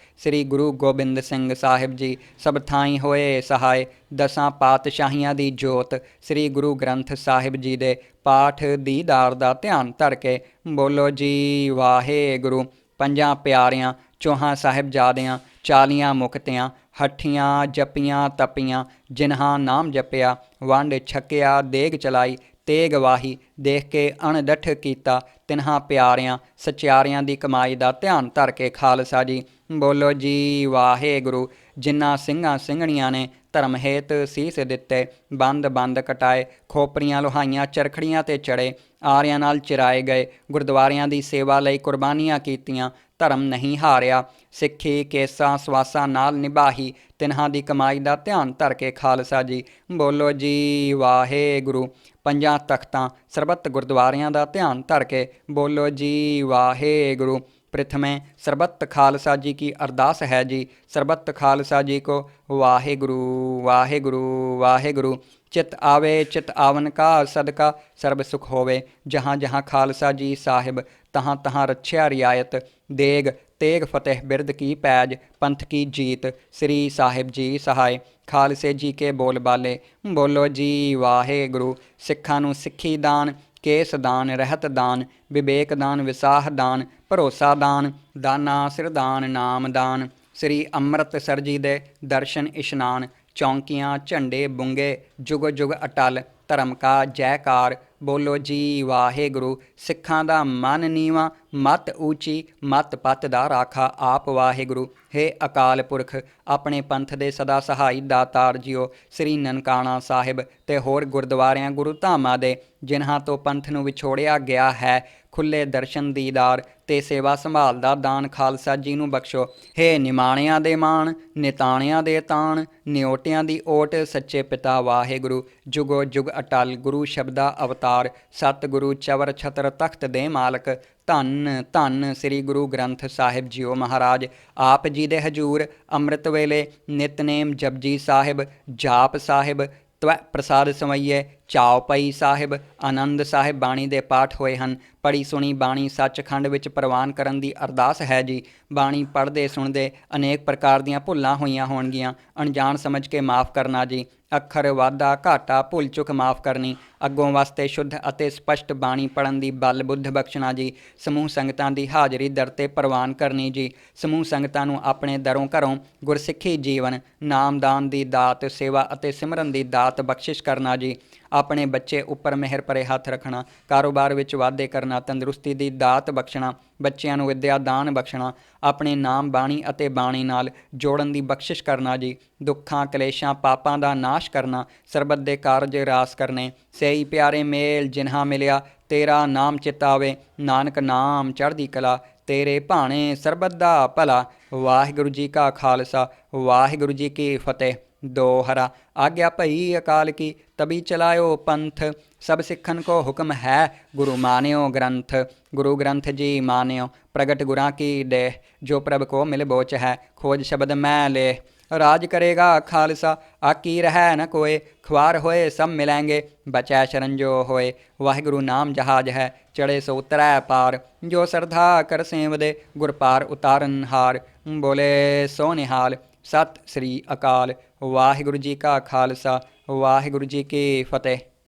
ਸ੍ਰੀ ਗੁਰੂ ਗੋਬਿੰਦ ਸਿੰਘ ਸਾਹਿਬ ਜੀ ਸਭ ਥਾਈਂ ਹੋਏ ਸਹਾਇ। ਦਸਾਂ ਪਾਤਸ਼ਾਹੀਆਂ ਦੀ ਜੋਤ ਸ੍ਰੀ ਗੁਰੂ ਗ੍ਰੰਥ ਸਾਹਿਬ ਜੀ ਦੇ ਪਾਠ ਦੀਦਾਰ ਦਾ ਧਿਆਨ ਧਰ ਕੇ ਬੋਲੋ ਜੀ ਵਾਹਿਗੁਰੂ। ਪੰਜਾਂ ਪਿਆਰਿਆਂ, ਚੌਹਾਂ ਸਾਹਿਬਜ਼ਾਦਿਆਂ, 40 ਮੁਕਤਿਆਂ, ਹੱਠੀਆਂ ਜਪੀਆਂ ਤਪੀਆਂ, ਜਿਨ੍ਹਾਂ ਨਾਮ ਜਪਿਆ ਵੰਡ ਛਕਿਆ ਦੇਗ ਚਲਾਈ। ਤੇਗ ਵਾਹੀ ਦੇਖ ਕੇ ਅਣਡੱਠ ਕੀਤਾ, ਤਿਨ੍ਹਾਂ ਪਿਆਰਿਆਂ ਸਚਿਆਰਿਆਂ ਦੀ ਕਮਾਈ ਦਾ ਧਿਆਨ ਧਰ ਕੇ ਖਾਲਸਾ ਜੀ ਬੋਲੋ ਜੀ ਵਾਹਿਗੁਰੂ। ਜਿਨ੍ਹਾਂ ਸਿੰਘਾਂ ਸਿੰਘਣੀਆਂ ਨੇ ਧਰਮ ਹੇਤ ਸੀਸ ਦਿੱਤੇ, ਬੰਦ ਬੰਦ ਕਟਾਏ, ਖੋਪਰੀਆਂ ਲੋਹਾਈਆਂ ਚਰਖੜੀਆਂ 'ਤੇ ਚੜੇ, ਆਰਿਆਂ ਨਾਲ ਚਿਰਾਏ ਗਏ, ਗੁਰਦੁਆਰਿਆਂ ਦੀ ਸੇਵਾ ਲਈ ਕੁਰਬਾਨੀਆਂ ਕੀਤੀਆਂ, ਧਰਮ ਨਹੀਂ ਹਾਰਿਆ, ਸਿੱਖੀ ਕੇਸਾਂ ਸਵਾਸਾਂ ਨਾਲ ਨਿਭਾਹੀ, ਤਿਨ੍ਹਾਂ ਦੀ ਕਮਾਈ ਦਾ ਧਿਆਨ ਧਰ ਕੇ ਖਾਲਸਾ ਜੀ ਬੋਲੋ ਜੀ ਵਾਹਿਗੁਰੂ। ਪੰਜਾਂ ਤਖਤਾਂ ਸਰਬੱਤ ਗੁਰਦੁਆਰਿਆਂ ਦਾ ਧਿਆਨ ਧਰ ਕੇ ਬੋਲੋ ਜੀ ਵਾਹਿਗੁਰੂ। ਪ੍ਰਥਮੇ ਸਰਬੱਤ ਖਾਲਸਾ ਜੀ ਕੀ ਅਰਦਾਸ ਹੈ ਜੀ। ਸਰਬੱਤ ਖਾਲਸਾ ਜੀ ਕੋ ਵਾਹਿਗੁਰੂ ਵਾਹਿਗੁਰੂ ਵਾਹਿਗੁਰੂ। ਚਿਤ ਆਵੇ ਚਿਤ ਆਵਨ ਕਾ ਸਦਕਾ ਸਰਬ ਸੁਖ ਹੋਵੇ। ਜਹਾਂ ਜਹਾਂ ਖਾਲਸਾ ਜੀ ਸਾਹਿਬ, ਤਹਾਂ ਤਹਾਂ ਰੱਛਿਆ ਰਿਆਇਤ। ਦੇਗ ਤੇਗ ਫਤਿਹ ਬਿਰਦ ਕੀ ਪੈਜ, ਪੰਥ ਕੀ ਜੀਤ। ਸ੍ਰੀ ਸਾਹਿਬ ਜੀ ਸਹਾਇ। ਖਾਲਸੇ ਜੀ ਕੇ ਬੋਲ ਬਾਲੇ ਬੋਲੋ ਜੀ ਵਾਹਿਗੁਰੂ। ਸਿੱਖਾਂ ਨੂੰ ਸਿੱਖੀ ਦਾਨ, ਕੇਸ ਦਾਨ, ਰਹਿਤ ਦਾਨ, ਵਿਵੇਕ ਦਾਨ, ਵਿਸਾਹ ਦਾਨ, ਭਰੋਸਾ ਦਾਨ, ਦਾਨਾ ਸਿਰ ਦਾਨ, ਨਾਮ ਦਾਨ। ਸ੍ਰੀ ਅੰਮ੍ਰਿਤਸਰ ਜੀ ਦੇ ਦਰਸ਼ਨ ਇਸ਼ਨਾਨ, ਚੌਂਕੀਆਂ ਝੰਡੇ ਬੁੰਗੇ, ਜੁਗ ਜੁਗ ਅਟਲ। ਧਰਮ ਕਾ ਜੈਕਾਰ ਬੋਲੋ ਜੀ ਵਾਹਿਗੁਰੂ। ਸਿੱਖਾਂ ਦਾ ਮਨ ਨੀਵਾਂ, ਮੱਤ ਉੱਚੀ, ਮੱਤ ਪੱਤ ਦਾ ਰਾਖਾ ਆਪ ਵਾਹਿਗੁਰੂ। ਹੇ ਅਕਾਲ ਪੁਰਖ, ਆਪਣੇ ਪੰਥ ਦੇ ਸਦਾ ਸਹਾਈ ਦਾਤਾਰ ਜੀਓ। ਸ੍ਰੀ ਨਨਕਾਣਾ ਸਾਹਿਬ ਤੇ ਹੋਰ ਗੁਰਦੁਆਰਿਆਂ ਗੁਰੂ ਧਾਮਾਂ ਦੇ ਜਿਨ੍ਹਾਂ ਤੋਂ ਪੰਥ ਨੂੰ ਵਿਛੋੜਿਆ ਗਿਆ ਹੈ, ਖੁੱਲ੍ਹੇ ਦਰਸ਼ਨ ਦੀਦਾਰ ਤੇ ਸੇਵਾ ਸੰਭਾਲ ਦਾ ਦਾਨ ਖਾਲਸਾ ਜੀ ਨੂੰ ਬਖਸ਼ੋ। ਹੇ ਨਿਮਾਣਿਆਂ ਦੇ ਮਾਣ, ਨਿਤਾਣਿਆਂ ਦੇ ਤਾਣ, ਨਿਓਟਿਆਂ ਦੀ ਓਟ, ਸੱਚੇ ਪਿਤਾ ਵਾਹਿਗੁਰੂ। ਜੁਗੋ ਜੁਗ ਅਟਲ ਗੁਰੂ ਸ਼ਬਦਾ ਅਵਤਾਰ, ਸਤਿਗੁਰੂ ਚਵਰ ਛਤਰ ਤਖਤ ਦੇ ਮਾਲਕ। ਧੰਨ ਧੰਨ ਸ੍ਰੀ ਗੁਰੂ ਗ੍ਰੰਥ ਸਾਹਿਬ ਜੀਓ ਮਹਾਰਾਜ। ਆਪ ਜੀ ਦੇ ਹਜੂਰ ਅੰਮ੍ਰਿਤ ਵੇਲੇ ਨਿਤਨੇਮ ਜਪਜੀ ਸਾਹਿਬ, ਜਾਪ ਸਾਹਿਬ, ਤਵੈ ਪ੍ਰਸਾਦ ਸਮਈਏ, ਚਾਉਪਈ ਸਾਹਿਬ, ਆਨੰਦ ਸਾਹਿਬ ਬਾਣੀ ਦੇ ਪਾਠ ਹੋਏ ਹਨ। ਪੜ੍ਹੀ ਸੁਣੀ ਬਾਣੀ ਸੱਚਖੰਡ ਵਿੱਚ ਪ੍ਰਵਾਨ ਕਰਨ ਦੀ ਅਰਦਾਸ ਹੈ ਜੀ। ਬਾਣੀ ਪੜ੍ਹਦੇ ਸੁਣਦੇ ਅਨੇਕ ਪ੍ਰਕਾਰ ਦੀਆਂ ਭੁੱਲਾਂ ਹੋਈਆਂ ਹੋਣਗੀਆਂ, ਅਣਜਾਣ ਸਮਝ ਕੇ ਮਾਫ਼ ਕਰਨਾ ਜੀ। ਅੱਖਰ ਵਾਧਾ ਘਾਟਾ ਭੁੱਲ ਚੁੱਕ ਮਾਫ਼ ਕਰਨੀ। ਅੱਗੋਂ ਵਾਸਤੇ ਸ਼ੁੱਧ ਅਤੇ ਸਪਸ਼ਟ ਬਾਣੀ ਪੜ੍ਹਨ ਦੀ ਬਲ ਬੁੱਧ ਬਖਸ਼ਣਾ ਜੀ। ਸਮੂਹ ਸੰਗਤਾਂ ਦੀ ਹਾਜ਼ਰੀ ਦਰ 'ਤੇ ਪ੍ਰਵਾਨ ਕਰਨੀ ਜੀ। ਸਮੂਹ ਸੰਗਤਾਂ ਨੂੰ ਆਪਣੇ ਦਰੋਂ ਘਰੋਂ ਗੁਰਸਿੱਖੀ ਜੀਵਨ, ਨਾਮਦਾਨ ਦੀ ਦਾਤ, ਸੇਵਾ ਅਤੇ ਸਿਮਰਨ ਦੀ ਦਾਤ ਬਖਸ਼ਿਸ਼ ਕਰਨਾ ਜੀ। ਆਪਣੇ ਬੱਚੇ ਉੱਪਰ ਮਿਹਰ ਭਰੇ ਹੱਥ ਰੱਖਣਾ, ਕਾਰੋਬਾਰ ਵਿੱਚ ਵਾਧੇ ਕਰਨਾ, ਤੰਦਰੁਸਤੀ ਦੀ ਦਾਤ ਬਖਸ਼ਣਾ, ਬੱਚਿਆਂ ਨੂੰ ਵਿੱਦਿਆ ਦਾਨ ਬਖਸ਼ਣਾ, ਆਪਣੇ ਨਾਮ ਬਾਣੀ ਅਤੇ ਬਾਣੀ ਨਾਲ ਜੋੜਨ ਦੀ ਬਖਸ਼ਿਸ਼ ਕਰਨਾ ਜੀ। ਦੁੱਖਾਂ ਕਲੇਸ਼ਾਂ ਪਾਪਾਂ ਦਾ ਨਾਸ਼ ਕਰਨਾ, ਸਰਬੱਤ ਦੇ ਕਾਰਜ ਰਾਸ ਕਰਨੇ। ਸਈ ਪਿਆਰੇ ਮੇਲ ਜਿਨ੍ਹਾਂ ਮਿਲਿਆ, ਤੇਰਾ ਨਾਮ ਚਿਤਾਵੇ, ਨਾਨਕ ਨਾਮ ਚੜ੍ਹਦੀ ਕਲਾ, ਤੇਰੇ ਭਾਣੇ ਸਰਬੱਤ ਦਾ ਭਲਾ। ਵਾਹਿਗੁਰੂ ਜੀ ਕਾ ਖਾਲਸਾ ਵਾਹਿਗੁਰੂ ਜੀ ਕੀ ਫਤਿਹ। ਦੋਹਰਾ। ਆਗਿਆ ਭਈ ਅਕਾਲ ਕੀ, ਤਬੀ ਚਲਾਇਓ ਪੰਥ। ਸਭ ਸਿੱਖਨ ਕੋ ਹੁਕਮ ਹੈ, ਗੁਰੂ ਮਾਨਿਓ ਗ੍ਰੰਥ। ਗੁਰੂ ਗ੍ਰੰਥ ਜੀ ਮਾਨਿਓ, ਪ੍ਰਗਟ ਗੁਰਾਂ ਕੀ ਦੇਹ। ਜੋ ਪ੍ਰਭ ਕੋ ਮਿਲ ਬੋਚ ਹੈ, ਖੋਜ ਸ਼ਬਦ ਮੈਂ ਲੇਹ। ਰਾਜ ਕਰੇਗਾ ਖਾਲਸਾ, ਆਕੀ ਰਹਿ ਨ ਕੋਏ। ਖੁਆਰ ਹੋਏ ਸਭ ਮਿਲੈਂਗੇ, ਬਚੈ ਸ਼ਰਨ ਜੋ ਹੋਏ। ਵਾਹਿਗੁਰੂ ਨਾਮ ਜਹਾਜ ਹੈ, ਚੜੇ ਸੋ ਉਤਰੈ ਪਾਰ। ਜੋ ਸਰਧਾ ਕਰ ਸੇਵਦੇ, ਗੁਰ ਪਾਰ ਉਤਾਰਨ ਹਾਰ। ਬੋਲੇ ਸੋ ਨਿਹਾਲ। ਸਤਿ ਸ੍ਰੀ ਅਕਾਲ। ਵਾਹਿਗੁਰੂ ਜੀ ਕਾ ਖਾਲਸਾ ਵਾਹਿਗੁਰੂ ਜੀ ਕੀ ਫਤਿਹ।